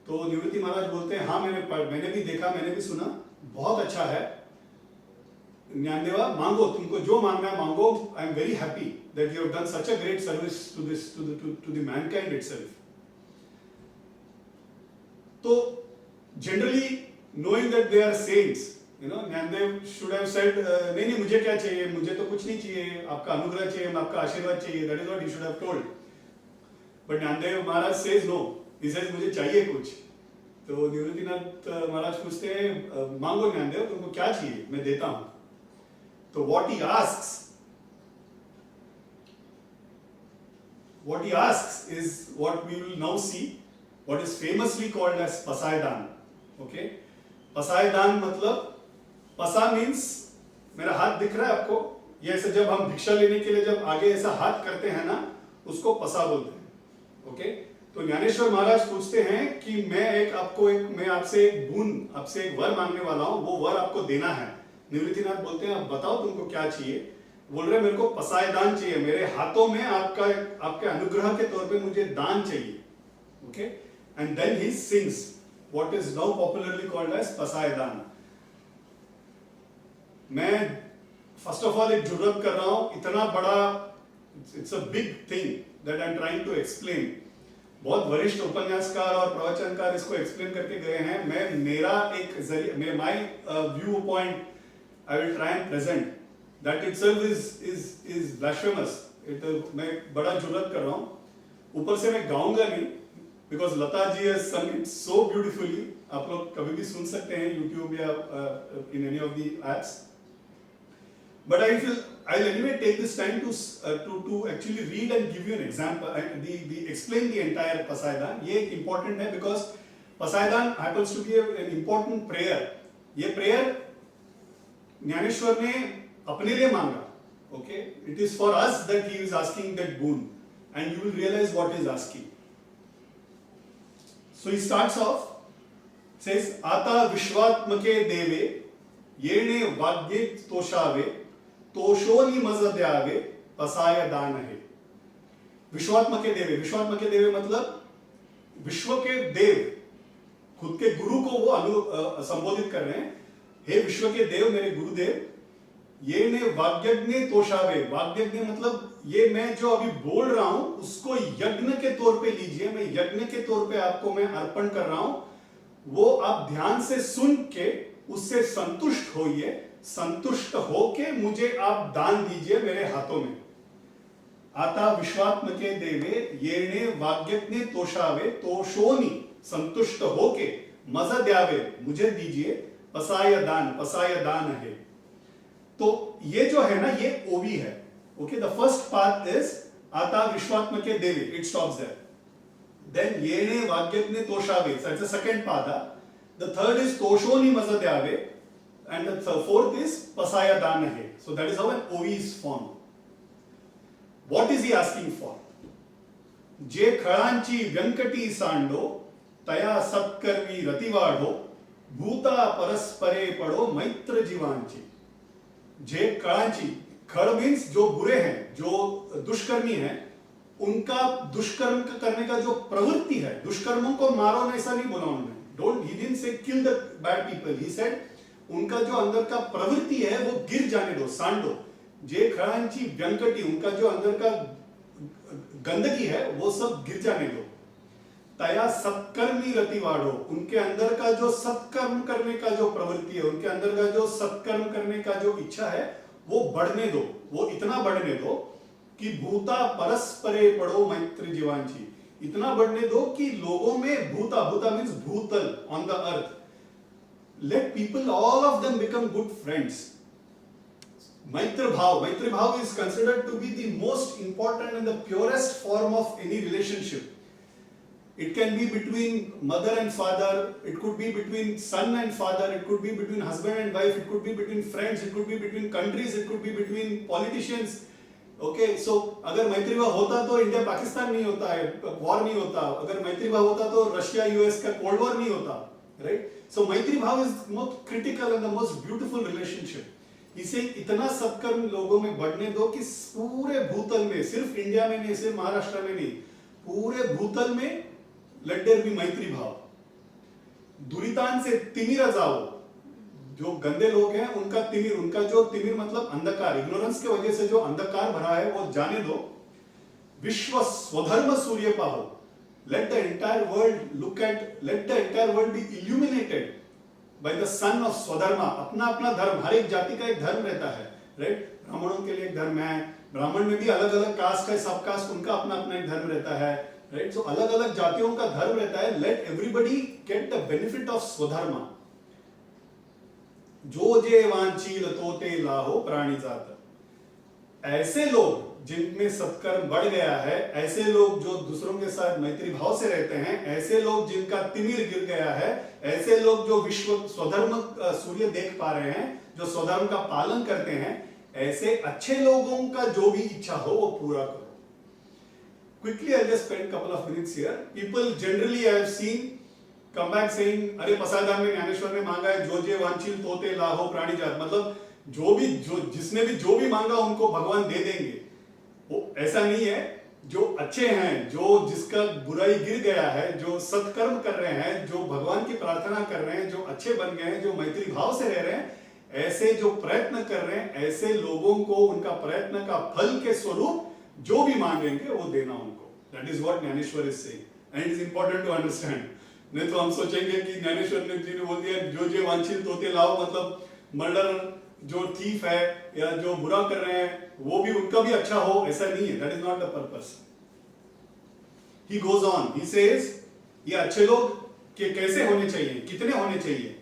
तो निवृत्ति महाराज बोलते हैं हाँ मैंने भी देखा, मैंने भी सुना, बहुत अच्छा है. ज्ञानदेवा मांगो, तुमको जो मांगना है मांगो. I am very happy that you have done such a great service to the mankind itself. तो generally knowing that they are saints, you know, Jnandev should have said नहीं मुझे क्या चाहिए, मुझे तो कुछ नहीं चाहिए, आपका अनुग्रह चाहिए, आपका आशीर्वाद चाहिए. that is what he should have told. but Jnandev Maharaj says no, he says मुझे चाहिए कुछ. तो निवृत्तिनाथ महाराज पूछते हैं मांगो ज्ञानदेव, तुमको क्या चाहिए, मैं देता हूं. तो what he asks is what we will now see, what is famously called as Pasaidan. okay, Pasaidan मतलब पसा मीन्स मेरा हाथ दिख रहा है आपको, ये ऐसे जब हम भिक्षा लेने के लिए जब आगे ऐसा हाथ करते हैं ना, उसको पसा बोलते हैं. ओके, तो ज्ञानेश्वर महाराज पूछते हैं कि मैं आपसे एक बूंद, आपसे एक वर मांगने वाला हूं, वो वर आपको देना है. निवृत्तिनाथ बोलते हैं आप बताओ तुमको क्या चाहिए. बोल रहे मेरे को पसायदान चाहिए, मेरे हाथों में आपके अनुग्रह के तौर पे मुझे दान चाहिए. Okay, and then he sings what is now popularly called as Pasayadan. मैं फर्स्ट ऑफ ऑल एक जुर्रत कर रहा हूं, इतना बड़ा, it's a big thing that I am trying to explain. बहुत वरिष्ठ उपन्यासकार और प्रवचनकार इसको एक्सप्लेन करके गए हैं. मेरा एक जरिए, my view point I will try and present. That itself is blasphemous. मैं बड़ा जुर्रत कर रहा हूं. ऊपर से मैं गाऊंगा नहीं because Lata ji has sung it so beautifully. आप लोग कभी भी सुन सकते हैं यूट्यूब या in any of the apps. But I'll anyway take this time to actually read and give you an example and explain the entire Pasaidan. ये important है because Pasaidan happens to be an important prayer. ये prayer Dnyaneshwar ने अपने लिए मांगा. Okay, it is for us that he is asking that boon, and you will realize what he is asking. So he starts off, says आता विश्वात्मके देवे येणे वाग्ये तोषावे तोषोनी मज द्यावे पसाय दान है. विश्वात्मके देवे मतलब विश्व के देव, खुद के गुरु को वो संबोधित कर रहे हैं, हे विश्व के देव मेरे गुरुदेव, ये ने वाग्यज्ञ तोषावे, वाग्यज्ञ मतलब ये मैं जो अभी बोल रहा हूं उसको यज्ञ के तौर पे लीजिए, मैं यज्ञ के तौर पे आपको मैं अर्पण कर रहा हूं, वो आप ध्यान से सुन के उससे संतुष्ट होइए, संतुष्ट होके मुझे आप दान दीजिए मेरे हाथों में। आता विश्वात्मके देवे येणे वाग्यज्ञ तोषावे, तोषोनी संतुष्ट होके, मजा द्यावे मुझे दीजिए, पसाय दान है। तो ये जो है ना ये ओवी है। Okay, the first part is आता विश्वात्मके देवे, इट स्टॉप्स देयर। देन येणे वाग्यज्ञ तोषावे, so it's the second pada. The third is toshoni mazadyave, and the fourth is pasaya danahe. So that is how an ovi is formed. What is he asking for? जे खळांची व्यंकटी सांडो, तया सत्कर्मी रतिवाढो, भूता परस्परे पडो मैत्र जीवांची। जे खळांची, खळ means जो बुरे हैं, जो दुष्कर्मी हैं, उनका दुष्कर्म करने का जो प्रवृत्ति है, दुष्कर्मों को मारो ऐसा नहीं बोला उन्होंने, don't, he didn't say kill the bad people, he said उनका जो अंदर का प्रवृत्ति है वो गिर जाने दो, सांडो। जे खळांची व्यंकटी, उनका जो अंदर का गंदगी है वो सब गिर जाने दो। तया सत्कर्मी रतिवाढो, उनके अंदर का जो सत्कर्म करने का जो प्रवृत्ति है, उनके अंदर का जो सत्कर्म करने का जो इच्छा है वो बढ़ने दो, वो इतना बढ़ने दो कि भूता परस्परे पड़ो मैत्र जीवांची, इतना बढ़ने दो कि लोगों में भूता, bhuta means bhutal, on the earth, let people all of them become good friends. Maitra bhav is considered to be the most important and the purest form of any relationship. It can be between mother and father, it could be between son and father, it could be between husband and wife, it could be between friends, it could be between countries, it could be between politicians. Okay, so अगर मैत्री भाव होता तो India Pakistan नहीं होता है, war नहीं होता, अगर मैत्री भाव होता तो रशिया यूएस का कोल्ड वॉर नहीं होता, right? So मैत्री भाव is most critical and the most beautiful relationship. इसे इतना सत्कर्म लोगों में बढ़ने दो कि पूरे भूतल में, सिर्फ इंडिया में नहीं, सिर्फ महाराष्ट्र में नहीं, पूरे भूतल में लेट देयर बी मैत्री भाव। दुरितान से तिमिर जाओ, जो गंदे लोग हैं उनका तिमिर, उनका जो तिमिर मतलब अंधकार, इग्नोरेंस की वजह से जो अंधकार भरा है वो जाने दो। विश्व स्वधर्म सूर्य पाहो, let the entire world look at, let the entire world be illuminated by the son of swadharma. अपना अपना धर्म, हर एक जाति का एक धर्म रहता है, राइट? ब्राह्मणों के लिए एक धर्म है, ब्राह्मण में भी अलग अलग कास्ट है, सब कास्ट उनका अपना अपना एक धर्म रहता है, राइट? सो अलग अलग जातियों का धर्म रहता है। Let everybody get the benefit of swadharma. जो जे वांचील तोते लाहो प्राणी जात, ऐसे लोग जिनमें सत्कर्म बढ़ गया है, ऐसे लोग जो दूसरों के साथ मैत्री भाव से रहते हैं, ऐसे लोग जिनका तिमिर गिर गया है, ऐसे लोग जो विश्व स्वधर्म सूर्य देख पा रहे हैं, जो स्वधर्म का पालन करते हैं, ऐसे अच्छे लोगों का जो भी इच्छा हो वो पूरा करो। Quickly, I'll just spend couple of minutes here. People generally I have seen come back saying, अरे पसायदान में ज्ञानेश्वर ने मांगा है जो जे वांछिल तोते लाहो प्राणी जात, मतलब जो भी, जो जिसने भी जो भी मांगा उनको भगवान दे देंगे। वो ऐसा नहीं है। जो अच्छे हैं, जो जिसका बुराई गिर गया है, जो सत्कर्म कर रहे हैं, जो भगवान की प्रार्थना कर रहे हैं, जो अच्छे बन गए हैं, जो मैत्री भाव से रह रहे हैं, ऐसे जो प्रयत्न कर रहे हैं, ऐसे लोगों को उनका प्रयत्न का फल के स्वरूप जो भी मांगेंगे वो देना उनको। That is what Dnyaneshwar is saying and it is important to understand. नहीं तो हम सोचेंगे कि ज्ञानेश्वर ने जी ने बोल दिया जो जे वांछित तोते लाओ, मतलब मर्डर जो थीफ है या जो बुरा कर रहे हैं वो भी, उनका भी अच्छा हो, ऐसा नहीं है। That is not the purpose. He goes on, he says ये अच्छे लोग के कैसे होने चाहिए, कितने होने चाहिए?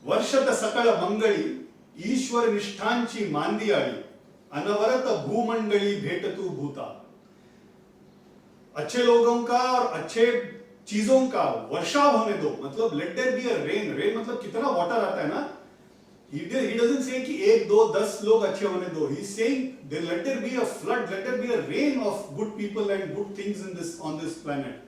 वर्षत सकळ मंगळी ईश्वर निष्ठांची मांदियाळी, अनवरत भूमंडली भेटतू भूता। अच्छे लोगों का और अच्छे चीजों का वर्षाव होने दो, मतलब let there be a rain. Rain मतलब कितना वाटर आता है ना। He doesn't say कि 1, 2, 10 लोग अच्छे होने दो। He is saying let there be a flood, let there be a rain of good people and good things in this, on this planet.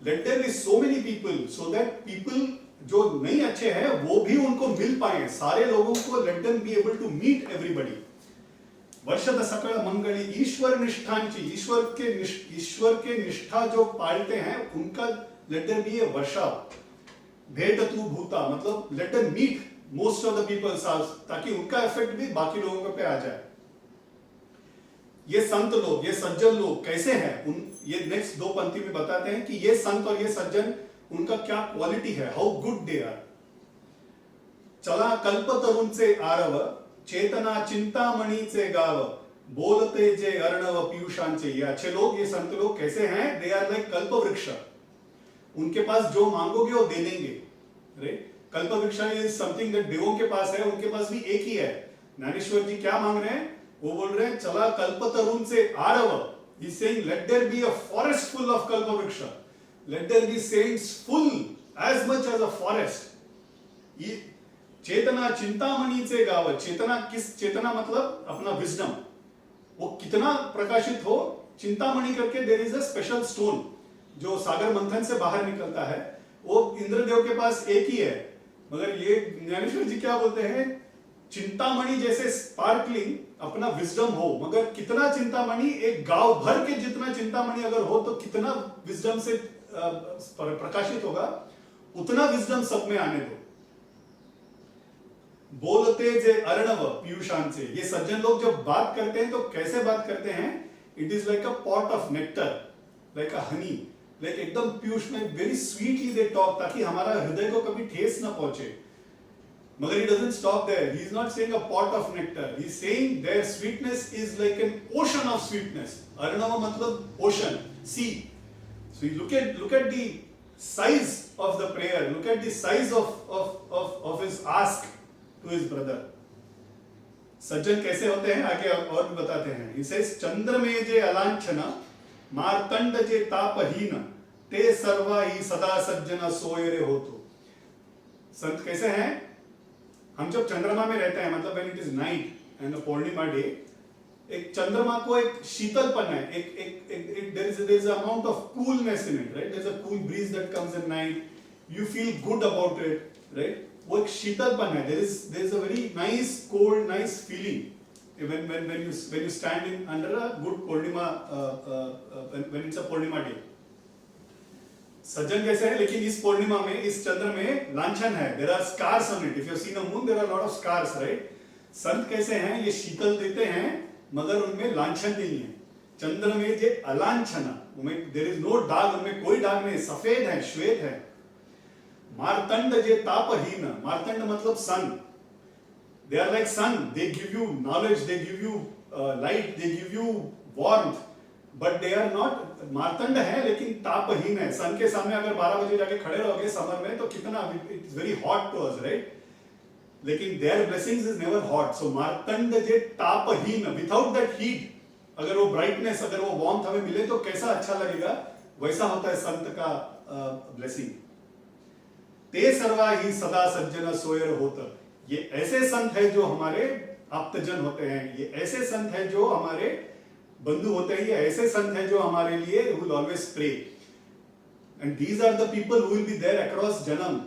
Let there be so many people so that people जो नहीं अच्छे हैं वो भी उनको मिल पाए, सारे लोगों को let them be able to meet everybody. वर्षत सकळ मंगली ईश्वर निष्ठांची, ईश्वर के निष्ठा जो पालते हैं उनका let there be a varsha, भेटतु भूता, मतलब let them meet most of the people, ताकि उनका इफेक्ट भी बाकी लोगों पे आ जाए। ये संत लोग, ये सज्जन लोग कैसे हैं, ये नेक्स्ट 2 पंक्ति में बताते हैं कि ये संत और ये सज्जन, उनका क्या क्वालिटी है, हाउ गुड दे आर। चला कल्पतरुण से आरव, चेतना चिंतामणीचे गाव, बोलते जे अर्णव पीयूषांचे। ये अच्छे लोग, ये संत लोग कैसे हैं, दे आर लाइक कल्प वृक्ष। उनके पास जो मांगोगे वो दे देंगे। कल्प वृक्ष इज समथिंग दैट देवों के पास है, उनके पास भी एक ही है। ज्ञानेश्वर जी क्या मांग रहे हैं, वो बोल रहे हैं चला कल्पतरुण से आरव, he is saying let there be a forest full of कल्प वृक्ष, let there be saints full as much as a forest. ये चेतना चिंतामणि से गाव, चेतना किस चेतना, मतलब अपना विजडम, वो कितना प्रकाशित हो। चिंतामणि करके there is a special stone जो सागर मंथन से बाहर निकलता है, वो इंद्रदेव के पास एक ही है। मगर ये ज्ञानेश्वर जी क्या बोलते हैं, चिंतामणि जैसे स्पार्कलिंग अपना विजडम हो, मगर कितना चिंतामणि, एक गांव भर के जितना चिंतामणि अगर हो तो कितना विजडम से प्रकाशित होगा, उतना विजडम सब में आने दो। बोलते जे अर्णव पीयूषांचे, ये सज्जन लोग जब बात करते हैं तो कैसे बात करते हैं, it is like a pot of nectar, like a Honey, like एकदम पीयूष में, वेरी स्वीटली दे टॉक, ताकि हमारा हृदय को कभी ठेस ना पहुंचे। मगर he doesn't stop there. He is not saying a pot of nectar. He is saying their sweetness is like an ocean of sweetness. Arnava matlab ocean, sea. So you look at the size of the prayer. Look at the size of his ask to his brother. सज्जन कैसे होते हैं आगे और भी बताते हैं। He says चंद्रमे जे अलांछन, मार्तंड जे तापहीन, ते सर्वा ही सदा सज्जन सोयरे होतो। संत कैसे हैं, हम जब चंद्रमा में रहते हैं, मतलब when it is night and the Purnima day, एक चंद्रमा को एक शीतलपन है, एक there is a amount of coolness in it, right? There's a cool breeze that comes at night. You feel good about it, right? वो एक शीतलपन है. There is a very nice cold, nice feeling when you stand in under a good Purnima when it's a Purnima day. सज्जन कैसे है, लेकिन इस पूर्णिमा में, इस चंद्र में लांछन है, there are scars on it. If you seen a moon there are lot of scars, right. संत कैसे हैं, ये शीतल देते हैं मगर उनमें लांछन नहीं है। चंद्र में जे अलांछना, उनमें देयर इज नो दाग, उनमें कोई दाग नहीं, सफेद है, श्वेत है। मार्तंड जे तापहीन, मार्तंड मतलब sun, they are like sun, they give you knowledge, they give you light, they give you warmth, but they are not, मार्तंड है लेकिन तापहीन है। सन के सामने अगर 12 बजे जाके खड़े रहोगे समर में तो कितना, it is very hot to us, right, लेकिन their blessings is never hot. So मार्तंड जे तापहीन, विदाउट दैट हीट, अगर वो ब्राइटनेस, अगर वो वार्मथ हमें मिले तो कैसा अच्छा लगेगा, वैसा होता है संत का ब्लेसिंग। ते सर्वा ही सदा सज्जन सोयर होत, ये ऐसे संत है जो हमारे आप्तजन होते हैं, ये ऐसे संत है जो हमारे बंधु होते हैं, ये ऐसे संत हैं जो हमारे लिए who will always pray, and these are the people who will be there across जन्म।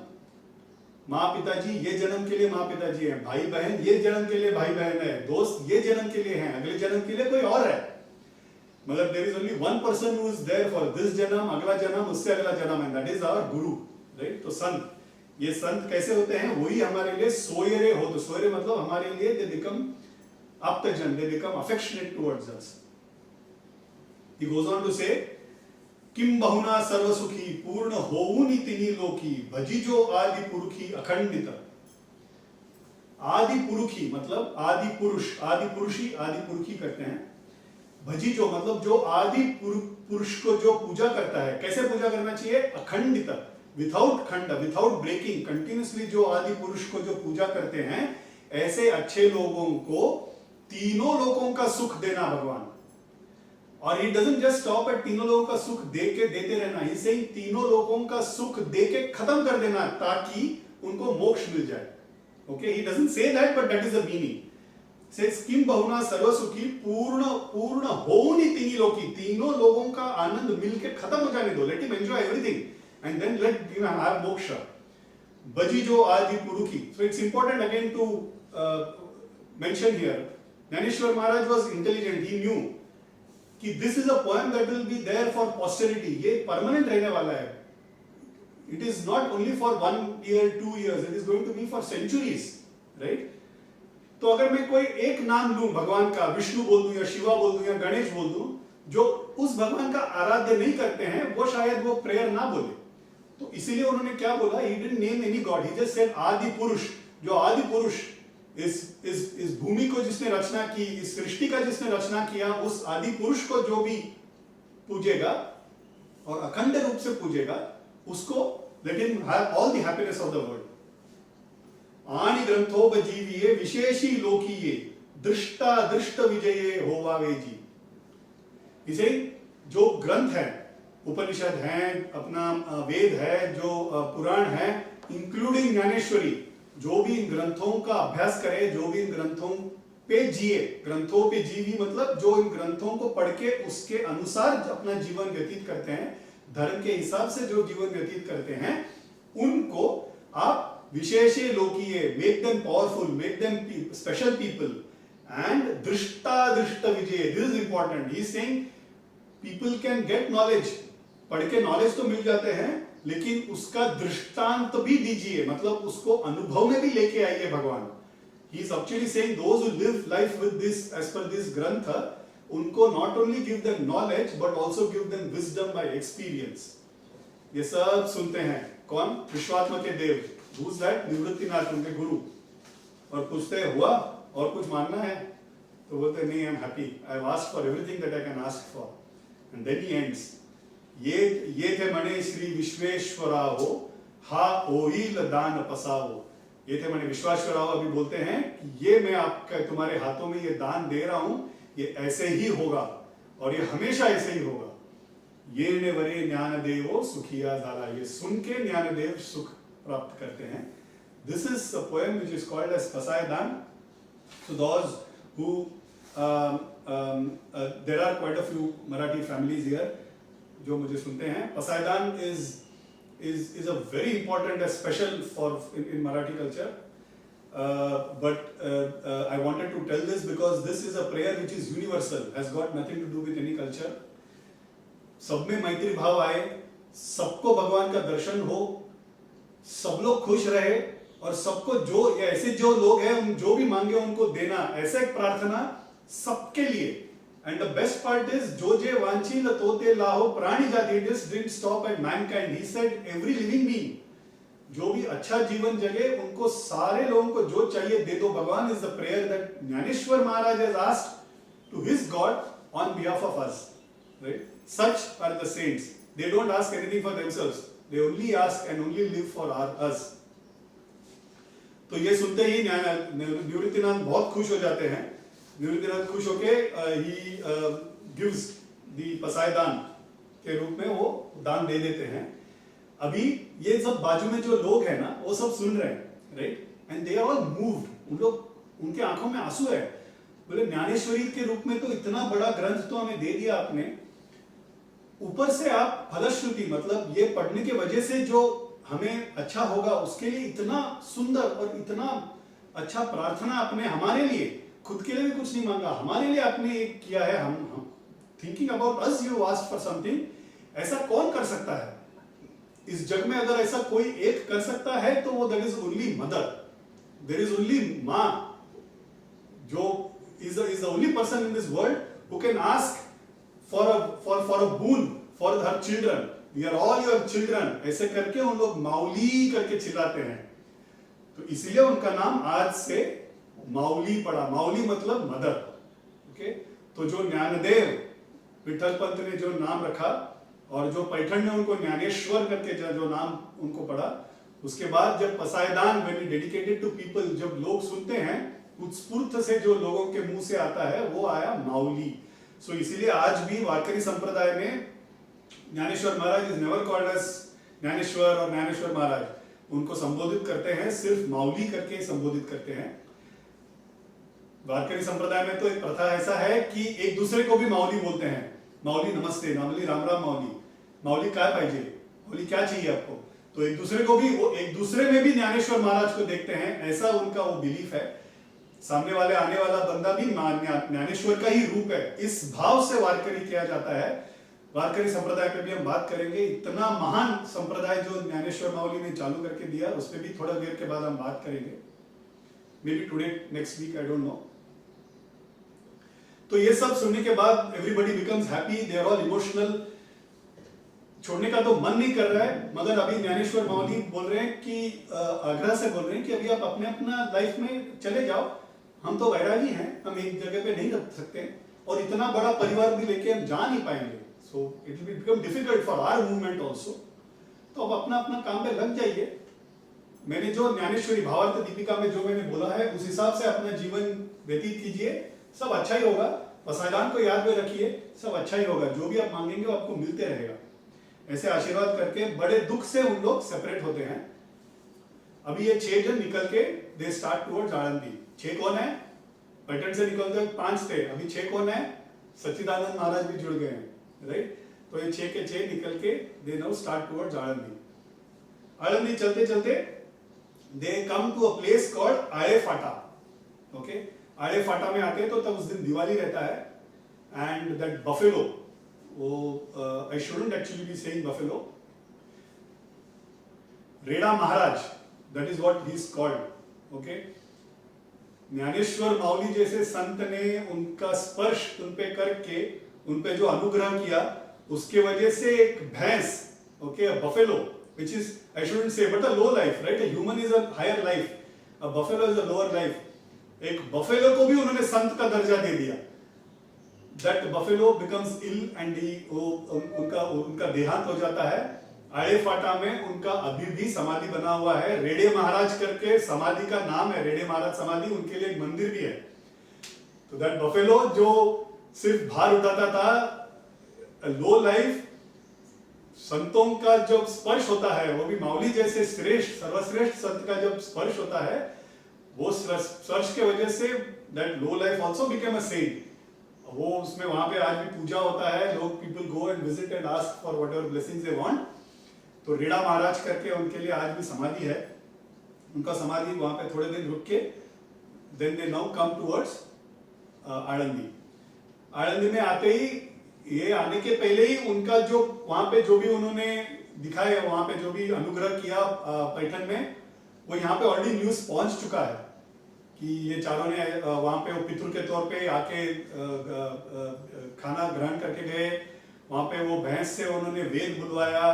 माँ पिताजी ये जन्म के लिए माँ पिताजी हैं, भाई बहन ये जन्म के लिए भाई बहन है, दोस्त ये जन्म के लिए हैं, अगले जन्म के लिए कोई और है, मगर there is only one person who is there for this जन्म, अगला जन्म, उससे अगला जन्म, and that is our guru, right? तो संत, ये संत कैसे होते हैं, वही हमारे लिए सोयरे हो। तो सोयरे मतलब हमारे लिए they become आप्तजन, they become affectionate towards us। He goes on to say, किम बहुना सर्वसुखी पूर्ण होऊनि तिनी लोकी, भजिजो आदि पुरुखी अखंडित। आदि पुरुखी मतलब आदि पुरुष, आदि पुरुषी, आदि पुरुखी करते हैं। भजिजो मतलब जो आदि पुरुष को जो पूजा करता है, कैसे पूजा करना चाहिए, अखंडित, विदाउट खंड, विदाउट ब्रेकिंग, कंटिन्यूसली जो आदि पुरुष को जो पूजा करते हैं, ऐसे अच्छे लोगों को तीनों लोगों का सुख देना भगवान। और he doesn't just stop at तीनों लोगों का सुख दे के देते रहना, he saying तीनों लोगों का सुख दे के खत्म कर देना ताकि उनको मोक्ष मिल जाए। Okay, he doesn't say that, but that is the meaning. Says किम बहुना सर्वसुखी पूर्ण होऊनि तिनी लोकी, तीनों लोगों का आनंद मिलके खत्म हो जाने दो, let him enjoy everything and then let him have moksha। भजिजो आदि पुरुखी। So it's important again to mention here, Jnaneshwar Maharaj was intelligent, he knew कि this is a poem that will be there for posterity, ये permanent रहने वाला है, It is not only for 1 year, 2 years, it is going to be for centuries, right? तो अगर मैं कोई एक नाम लूं भगवान का, विष्णु बोल दूं या शिवा बोल दूं या गणेश बोल दूं, जो उस भगवान का आराध्य नहीं करते हैं वो शायद वो प्रेयर ना बोले। तो इसीलिए उन्होंने क्या बोला, he didn't name any god, he just said आदि पुरुष। जो आदि पुरुष इस भूमि को जिसने रचना की, इस सृष्टि का जिसने रचना किया, उस आदि पुरुष को जो भी पूजेगा और अखंड रूप से पूजेगा, उसको let him have all the happiness of the world। आनि ग्रंथोपजीविये विशेषी लोकीये दृष्टा दृष्ट विजये होवावे जी। इसे जो ग्रंथ है, उपनिषद है, अपना वेद है, जो पुराण है, इंक्लूडिंग ज्ञानेश्वरी, जो भी इन ग्रंथों का अभ्यास करे, जो भी इन ग्रंथों पे जिए, ग्रंथों पे जीवी मतलब जो इन ग्रंथों को पढ़ के उसके अनुसार अपना जीवन व्यतीत करते हैं, धर्म के हिसाब से जो जीवन व्यतीत करते हैं, उनको आप विशेषे लोकीये, make them powerful, make them special people, and दृष्टा दृष्ट विजय। This is important. He is saying people can get knowledge, पढ़ के नॉलेज तो मिल जाते हैं, लेकिन उसका दृष्टांत भी दीजिए, मतलब उसको अनुभव में भी लेके आइए भगवान। He is actually saying those who live life with this as per this grantha, उनको not only give them knowledge but also give them wisdom by experience। ये सब सुनते हैं कौन? विश्वात्मा के देव। Who's that? निवृत्तिनाथ, उनके गुरु। और पूछते हैं हुआ और कुछ मानना है? तो बोलते नहीं, I'm happy, I've asked for everything that I can ask for। And then he ends, ये थे मने श्री विश्वेश्वराहो, हा ओईल दान पसाओ। ये थे मने विश्वेश्वराहो अभी बोलते हैं कि ये मैं आपका तुम्हारे हाथों में ये दान दे रहा हूं, ये ऐसे ही होगा और ये हमेशा ऐसे ही होगा। ये ने वरे ज्ञान देवो सुखिया झाला। ये सुन के ज्ञान देव सुख प्राप्त करते हैं। This is a poem which is called as Pasaidan. So those who there are quite a few Marathi families here जो मुझे सुनते हैं। Pasaidan is a very important and special for in Marathi culture. But I wanted to tell this because this is a prayer which is universal, has got nothing to do with any culture. सब में मैत्री भाव आए, सबको भगवान का दर्शन हो, सब लोग खुश रहे और सबको जो ऐसे जो लोग हैं उन जो भी मांगे उनको देना, ऐसा एक प्रार्थना सबके लिए। And the best part is जो जे वांछी लतोते लाहो प्राणी जाति, this didn't stop at Mankind, he said every living being. जो भी अच्छा जीवन जगे उनको सारे लोगों को जो चाहिए दे दो भगवान, is the prayer that Dnyaneshwar Maharaj has asked to his God on behalf of us, right? Such are the saints. They don't ask anything for themselves. They only ask and only live for us. तो ये सुनते ही निवृत्तिनाथ बहुत खुश हो जाते हैं। निवृत्तिनाथ खुश होके he gives the Pasaidan के रूप में वो दान दे देते हैं। अभी ये सब बाजू में जो लोग हैं ना, वो सब सुन रहे हैं, right? And they are all moved. उन लोग, उनके आंखों में आंसू है। बोले ज्ञानेश्वरी के रूप में तो इतना बड़ा ग्रंथ तो हमें दे दिया आपने, ऊपर से आप फलश्रुति मतलब ये पढ़ने के वजह से जो हमें अच्छा होगा उसके लिए इतना सुंदर और इतना अच्छा प्रार्थना आपने हमारे लिए, खुद के लिए भी कुछ नहीं मांगा, हमारे लिए आपने एक किया है। हम thinking about us you asked for something. ऐसा कौन कर सकता है इस जग में? अगर ऐसा कोई एक कर सकता है तो वो that is only mother, there is only मां, जो is the only person in this world who can ask for a boon for her children. We are all your children. ऐसे करके उन लोग माउली करके चिल्लाते हैं। तो इसलिए उनका नाम आज से माउली पड़ा। माउली मतलब मदर। ओके, तो जो ज्ञानदेव विठल पंत ने जो नाम रखा और जो पैठण ने उनको ज्ञानेश्वर करके जो नाम उनको पड़ा, उसके बाद जब Pasaydan when dedicated to people, जब लोग सुनते हैं उत्स्फूर्त से जो लोगों के मुंह से आता है वो आया माउली। सो इसीलिए आज भी वारकरी संप्रदाय में Dnyaneshwar Maharaj is never called as Dnyaneshwar और ज्ञानेश्वर महाराज, उनको संबोधित करते हैं सिर्फ माउली करके संबोधित करते हैं। वारकरी संप्रदाय में तो एक प्रथा ऐसा है कि एक दूसरे को भी माउली बोलते हैं। माउली नमस्ते, माउली राम राम, माउली क्या पाइजे, माउली क्या चाहिए आपको। तो एक दूसरे को भी, वो एक दूसरे में भी ज्ञानेश्वर महाराज को देखते हैं, ऐसा उनका वो बिलीफ है। सामने वाले आने वाला बंदा भी ज्ञानेश्वर का ही रूप है, इस भाव से वारकरी किया जाता है। वारकरी संप्रदाय पे भी हम बात करेंगे। इतना महान संप्रदाय जो ज्ञानेश्वर माऊली ने चालू करके दिया, उस पर भी थोड़ा देर के बाद हम बात करेंगे, maybe today, next week, I don't know. तो ये सब सुनने के बाद everybody becomes happy, they are all emotional. छोड़ने का तो मन नहीं कर रहा है, मगर अभी ज्ञानेश्वर माऊली बोल रहे हैं कि आग्रह से बोल रहे हैं कि अभी आप अपने अपना लाइफ में चले जाओ, हम तो वैरागी हैं, हम एक जगह पे नहीं रह सकते, और इतना बड़ा परिवार भी लेके हम जा नहीं पाएंगे, so it will become difficult for our movement also. तो अब अपना अपना काम पे लग जाइए। मैंने जो ज्ञानेश्वरी भावार्थ दीपिका में जो मैंने बोला है, उस हिसाब से अपना जीवन व्यतीत कीजिए, सब अच्छा ही होगा। पसायदान को याद में रखिए, सब अच्छा ही होगा, जो भी आप मांगेंगे वो आपको मिलते रहेगा। ऐसे आशीर्वाद करके बड़े दुख से उन लोग सेपरेट होते हैं। अभी ये 6 जन निकल के दे स्टार्ट टुवर्ड्स आळंदी। 6 कौन है? पैटर्न से निकलते 5 थे, अभी 6 कौन है? सच्चिदानंद महाराज भी जुड़ गए हैं, राइट। तो ये 6 के 6 निकल के they now start towards Alandi. Alandi चलते चलते they come to a place called Ale Phata. Okay, आळे फाटा में आते हैं तो तब उस दिन दिवाली रहता है। एंड दैट बफेलो, वो I shouldn't actually be saying buffalo, Reda Maharaj, that is what he is called. Okay, Dnyaneshwar Mauli जैसे संत ने उनका स्पर्श उन पे करके उन पे जो अनुग्रह किया, उसके वजह से एक भैंस, okay, a buffalo, which is, I shouldn't say, but a low life, right? A human is a higher life, a buffalo is a lower life. एक बफेलो को भी उन्होंने संत का दर्जा दे दिया। That buffalo becomes ill and उनका देहांत हो जाता है। आड़े फाटा में उनका अभी भी समाधि बना हुआ है, रेडे महाराज करके समाधि का नाम है, रेडे महाराज समाधि, उनके लिए एक मंदिर भी है। तो दैट बफेलो जो सिर्फ भार उठाता था, लो लाइफ, संतों का जब स्पर्श होता है, वो भी माऊली जैसे श्रेष्ठ सर्वश्रेष्ठ संत का जब स्पर्श होता है, वो स्पर्श के वजह से that low life also became a saint. वो उसमें वहां पे आज भी पूजा होता है, लोग people go and visit and ask for whatever blessings they want. तो रेडा महाराज करके उनके लिए आज भी समाधि है, उनका समाधि वहां पे थोड़े दिन रुक के then they now come towards Alandi. Alandi में आते ही, ये आने के पहले ही उनका जो वहां पे जो भी उन्होंने दिखाया, वहां पे जो भी अनुग्रह किया पैठण में, वो यहाँ पे ऑलरेडी न्यूज पहुंच चुका है कि ये चारों ने वहां पे वो पितृ के तौर पे आके खाना ग्रहण करके गए। वहां पे वो भैंस से उन्होंने वेद बुलवाया,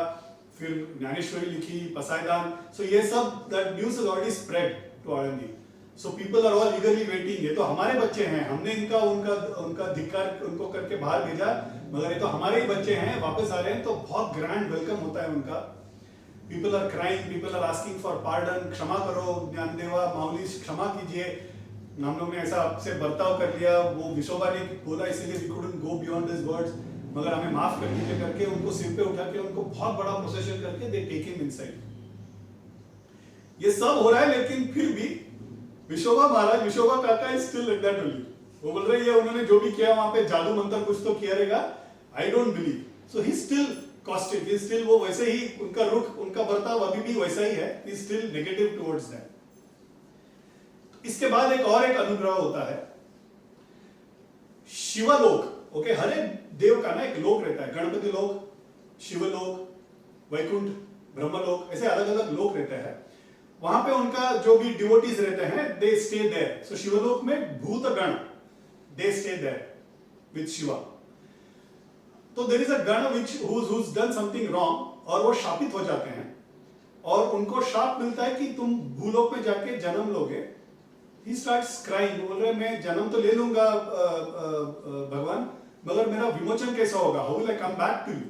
फिर ज्ञानेश्वरी लिखी, पसायदान। सो ये सब that news is already spread to Alandi. So people are all eagerly waiting. ये तो हमारे बच्चे हैं, हमने इनका उनका धिक्कार उनको करके बाहर भेजा, मगर ये तो हमारे ही बच्चे हैं, वापस आ रहे हैं, तो बहुत ग्रैंड वेलकम होता है उनका। People are crying, people are asking for pardon, क्षमा करो ज्ञानदेवा, माऊली क्षमा कीजिए, हम लोग ने ऐसा आपसे बर्ताव कर लिया, वो विशोबा ने बोला इसीलिए we couldn't go beyond this words, मगर हमें माफ कर दीजिए करके उनको सिर पे उठा के उनको बहुत बड़ा प्रोसेशन करके दे टेक हिम इनसाइड। ये सब हो रहा है, लेकिन फिर भी विशोबा महाराज, विशोबा काका is still like that only. वो बोल रहे हैं उन्होंने जो भी किया वहां पे जादू मंत्र कुछ तो किया रहेगा, I don't believe. So he still caustic, he still, वो वैसे ही, उनका रुख, उनका बर्ताव अभी भी वैसा ही है, he still negative towards that. इसके बाद एक और एक अनुग्रह होता है, शिवलोक। ओके, हर एक देव का ना एक लोक रहता है, गणपति लोक, शिवलोक, वैकुंठ, ब्रह्मलोक, ऐसे अलग अलग लोक रहते हैं। वहां पे उनका जो भी डिवोटीज रहते हैं, दे स्टे देयर। सो शिवलोक में भूत गण, they stay there with Shiva. तो देयर इज अ गण which who's done something wrong, और वो शापित हो जाते हैं, और उनको शाप मिलता है कि तुम भूलोक में जाके जन्म लोगे। He starts crying, बोल रहे मैं जन्म तो ले लूंगा भगवान, मगर मेरा विमोचन कैसा होगा, how will I come back to you?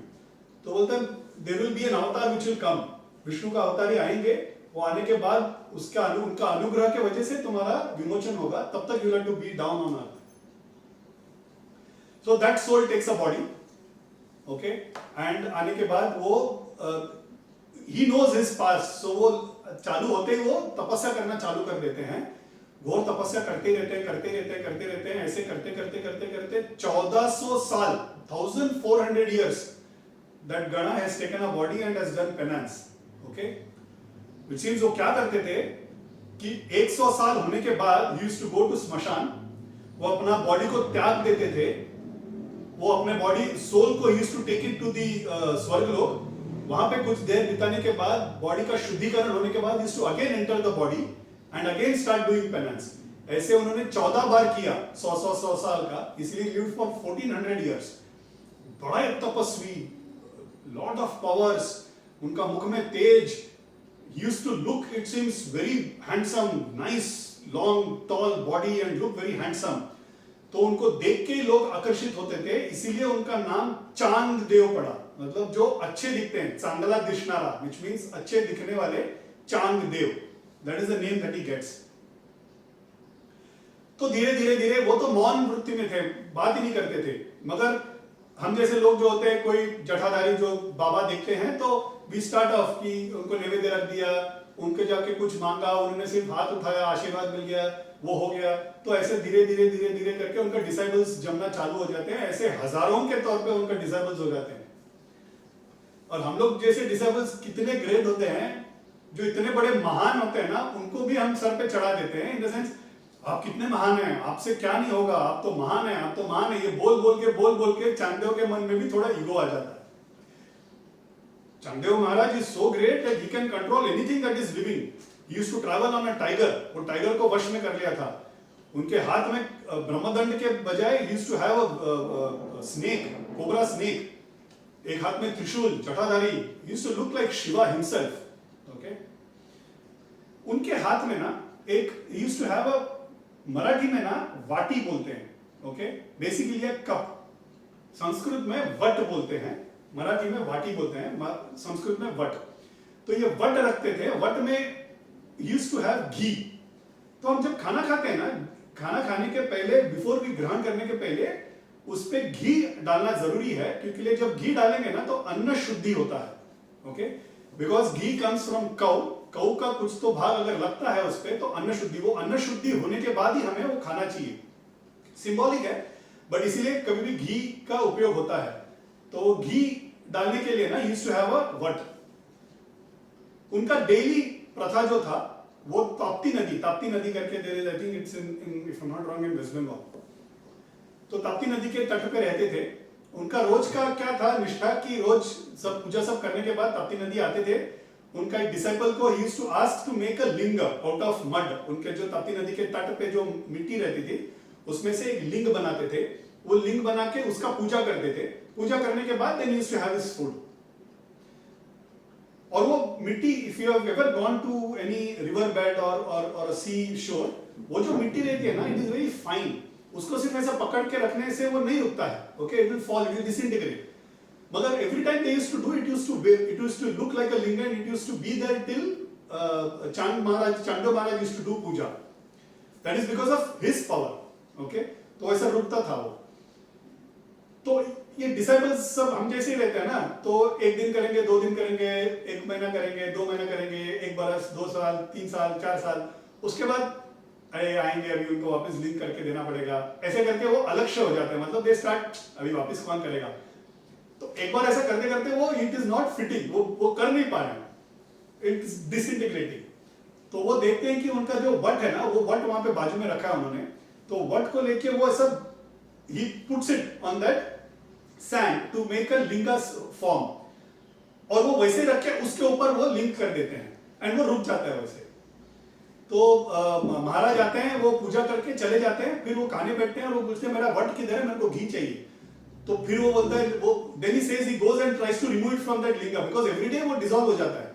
तो बोलते हैं there will be an avatar which will come, Vishnu का अवतारी आएंगे, वो आने के बाद उनका अनुग्रह के वजह से तुम्हारा विमोचन होगा, तब तक you have to be down on earth. So that soul takes a body, okay, and आने के बाद वो he knows his past, so वो चालू होते ही वो तपस्या करना चालू कर देते हैं, घोर तपस्या करते रहते हैं, ऐसे करते 1400 साल, 1400 years that Gana has taken a body and has done penance. Okay, which means वो क्या करते थे कि 100 साल होने के बाद he used to go to स्मशान, वो अपना बॉडी को त्याग देते थे, वो अपने बॉडी सोल को use to take it to the स्वर्ग लोक, वहां पे कुछ देर बिताने के बाद बॉडी का शुद्धिकरण होने के बाद use to again enter the body and again start doing penance. ऐसे उन्होंने 14 बार किया, 100 साल का, इसलिए लिव्ड फॉर 1400 इयर्स। बड़ा एक तपस्वी, लॉट ऑफ पावर्स, उनका मुख में तेज, used to look, it seems, very handsome, nice, long, tall body and look very handsome. तो उनको देख के ही लोग आकर्षित होते थे, इसीलिए उनका नाम चांद देव पड़ा, मतलब जो अच्छे दिखते हैं, चांदला दिशनारा, which means अच्छे दिखने वाले चांद देव। That is the name that he gets. तो धीरे धीरे वो तो मौन वृत्ति में थे, बात ही नहीं करते थे, मगर हम जैसे लोग जो होते हैं, कोई जटाधारी जो बाबा देखते हैं, तो वी स्टार्ट ऑफ कि उनको नैवेद्य रख दिया, उनके जाके कुछ मांगा, उन्होंने सिर्फ हाथ उठाया, आशीर्वाद मिल गया, वो हो गया। तो ऐसे धीरे धीरे करके उनका डिसाइबल्स जमना चालू हो जाते हैं, ऐसे हजारों के तौर पे उनका डिसाइबल्स हो जाते हैं। और हम लोग जैसे डिसाइबल्स कितने ग्रेट होते हैं, जो इतने बड़े महान होते हैं ना, उनको भी हम सर पे चढ़ा देते हैं, इन द सेंस आप कितने महान हैं, आपसे क्या नहीं होगा, आप तो महान हैं, आप तो महान है, ये बोल के चांददेव के मन में भी थोड़ा ईगो आ जाता है। Changdev Maharaj is so great that he can control anything that is living. He used to travel on a tiger, वो टाइगर को वश में कर लिया था। उनके हाथ में ब्रह्मदंड के बजाय he used to have a snake, cobra snake, एक हाथ में त्रिशूल, जटाधारी, he used to look like Shiva himself. Okay, उनके हाथ में ना एक, he used to have a, Marathi में ना वाटी बोलते हैं, ओके, बेसिकली एक कप, संस्कृत में वट बोलते हैं, मराठी में वाटी बोलते हैं, संस्कृत में वट। तो ये वट रखते थे, what may used to have घी। तो हम जब खाना खाते हैं ना, खाना खाने के पहले, बिफोर भी ग्रहण करने के पहले उस पे घी डालना जरूरी है, क्योंकि जब घी डालेंगे ना तो अन्न शुद्धि होता है। Okay, because ghee comes from cow, cow का कुछ तो भाग अगर लगता है उस पे तो अन्न शुद्धि, वो अन्न शुद्धि होने के बाद ही हमें वो खाना चाहिए। सिंबॉलिक है, बट इसीलिए कभी भी घी का उपयोग होता है। तो घी डालने के लिए ना यूज्ड टू हैव अ वट। उनका डेली प्रथा जो था वो ताप्ती नदी करके, there is, I think it's in, if I am not wrong, in West Bengal. तो ताप्ती नदी के तट पे रहते थे। उनका रोज का क्या था निष्ठा की, रोज सब पूजा सब करने के बाद ताप्ती नदी आते थे। उनका एक डिसाइपल को he used to ask to make a ling out of mud. उनके जो ताप्ती नदी के तट पे जो मिट्टी रहती थी उसमें से एक लिंग बनाते थे, वो लिंग बना के उसका पूजा करते थे। पूजा करने के बाद then used to have his food. और वो मिट्टी, if you have ever gone to any river bed और अ सी शोर, वो जो मिट्टी रहती है ना, इट इज वेरी फाइन। उसको सिर्फ ऐसा पकड़ के रखने से वो नहीं रुकता है, okay, it will fall, it will disintegrate. मगर every time they used to do, it used to look like a linga and it used to be there till Changdev Maharaj used to do puja. That is because of his power. Okay, तो ऐसा रुकता था वो। तो ये disciples सब हम जैसे ही रहते हैं ना, तो एक दिन करेंगे, 2 दिन करेंगे, 1 महीना करेंगे, 2 महीना करेंगे, 1 बरस, 2 साल, 3 साल, 4 साल, उसके बाद अरे आएंगे, अभी उनको वापस लिंक करके देना पड़ेगा, ऐसे करके वो अलक्ष्य हो जाते हैं, मतलब दे स्टार्ट, अभी वापस कौन करेगा। तो एक बार ऐसा करते करते वो इट इज नॉट फिटिंग, वो कर नहीं पा रहे, इट इज डिसइंटीग्रेटिंग। तो वो देखते हैं कि उनका जो वट है ना, वो वट वहां पे बाजू में रखा है उन्होंने, तो वट को लेके वो सब he puts it on that sand to make a linga form, और वो वैसे रख के उसके ऊपर वो लिंक कर देते हैं एंड वो रुक जाता है वैसे। तो महाराज आते हैं, वो पूजा करके चले जाते हैं, फिर वो खाने बैठते हैं और वो पूछते हैं मेरा वट किधर है, मेरे को घी चाहिए। तो फिर वो बोलता है, वो then he says he goes and tries to remove it from that linga because every day वो डिसॉल्व हो जाता है,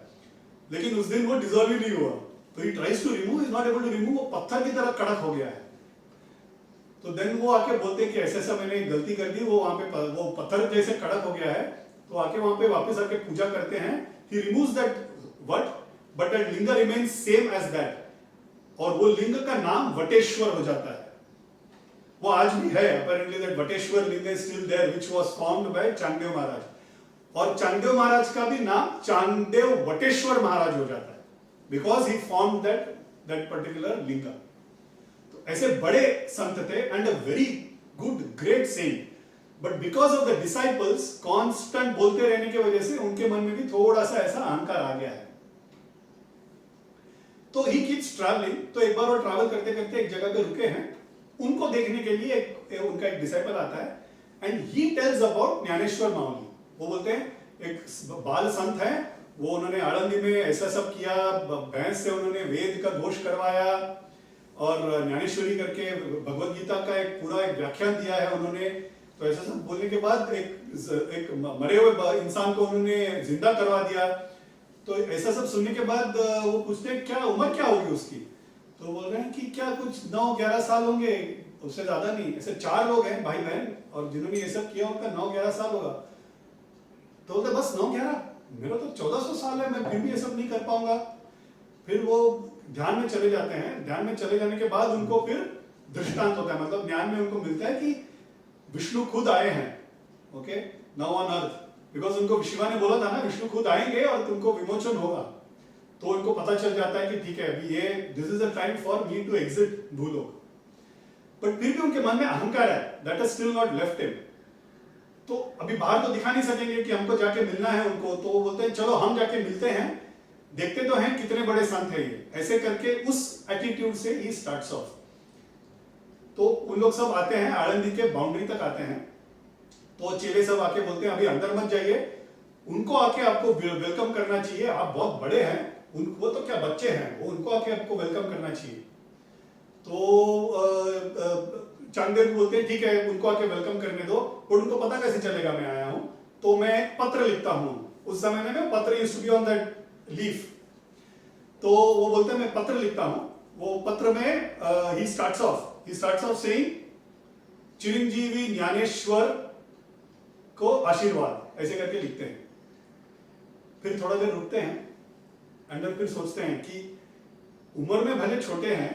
लेकिन उस दिन वो डिसॉल्व ही नहीं हुआ। तो he tries to remove, is not able to remove, वो पत्थर की तरह कड़क हो गया है। तो देन वो आके बोलते हैं कि ऐसा ऐसा मैंने गलती कर दी, वो वहां पे वो पत्थर जैसे कड़क हो गया है। तो आके वहां पे वापस आके पूजा करते हैं, he removes that what, but that linga remains same as that, और वो लिंग का नाम वटेश्वर हो जाता है। वो आज भी है, apparently that वटेश्वर लिंग is still there, which was formed by चांदेव महाराज, और चांदेव महाराज का भी नाम चांदेव वटेश्वर महाराज हो जाता है, because he formed that particular लिंगा। ऐसे बड़े संत थे and a very good great saint, but because of the disciples constant बोलते रहने की वजह से उनके मन में भी थोड़ा सा ऐसा अहंकार आ गया है। तो ही कीप्स ट्रैवलिंग। तो एक बार वो ट्रैवल करते करते एक जगह पे रुके हैं, उनको देखने के लिए उनका एक डिसाइपल आता है and he tells about Dnyaneshwar Mauli. वो बोलते हैं एक बाल संत है, वो उन्होंने आळंदी में ऐसा सब किया, भैंस से उन्होंने वेद का घोष करवाया और ज्ञानेश्वरी करके भगवत गीता का एक पूरा एक व्याख्यान दिया है उन्होंने। तो ऐसा सब बोलने के बाद एक मरे हुए इंसान को उन्होंने जिंदा करवा दिया। तो ऐसा सब सुनने के बाद वो पूछते हैं क्या उम्र क्या होगी उसकी, तो बोल रहे हैं कि क्या कुछ 9-11 साल होंगे, उससे ज्यादा नहीं। ऐसे 4 लोग हैं भाई बहन और जिन्होंने ये सब किया उनका 9-11 साल होगा। तो बोलते बस 9-11, मेरा तो 1400 साल है, मैं फिर भी ये सब नहीं कर पाऊंगा। फिर वो ध्यान में चले जाते हैं। ध्यान में चले जाने के बाद उनको फिर दृष्टांत होता है, मतलब ध्यान में उनको मिलता है कि विष्णु खुद आए हैं, okay, now on earth, because उनको शिवा ने बोला था ना विष्णु खुद आएंगे और तुमको विमोचन होगा। तो उनको पता चल जाता है कि ठीक है अभी ये this is a time for me to exit bhuloka. But फिर भी उनके मन में अहंकार है, that is still not left him. तो अभी बाहर तो दिखा नहीं सकेंगे कि हमको जाके मिलना है उनको, तो वो बोलते हैं चलो हम जाके मिलते हैं, देखते तो हैं कितने बड़े संत है ये। ऐसे करके उस एटीट्यूड से ही स्टार्ट्स ऑफ। तो उन लोग सब आते हैं, आळंदी के बाउंड्री तक आते हैं। तो चेले सब आके बोलते हैं अभी अंदर मत जाइए, उनको आके आपको वेलकम करना चाहिए, आप बहुत बड़े हैं, वो तो क्या बच्चे हैं, वो उनको आके आपको वेलकम करना चाहिए। तो चांदेर बोलते हैं ठीक है उनको आके वेलकम करने दो, और उनको पता कैसे चलेगा मैं आया हूं, तो मैं पत्र लिखता हूं। उस समय में पत्र used to be on that leaf. तो वो बोलते हैं मैं पत्र लिखता हूं। वो पत्र में he starts of saying Chiranjeevi Dnyaneshwar को आशीर्वाद, ऐसे करके लिखते हैं। फिर थोड़ा देर रुकते हैं, अंदर फिर सोचते हैं कि उम्र में भले छोटे हैं,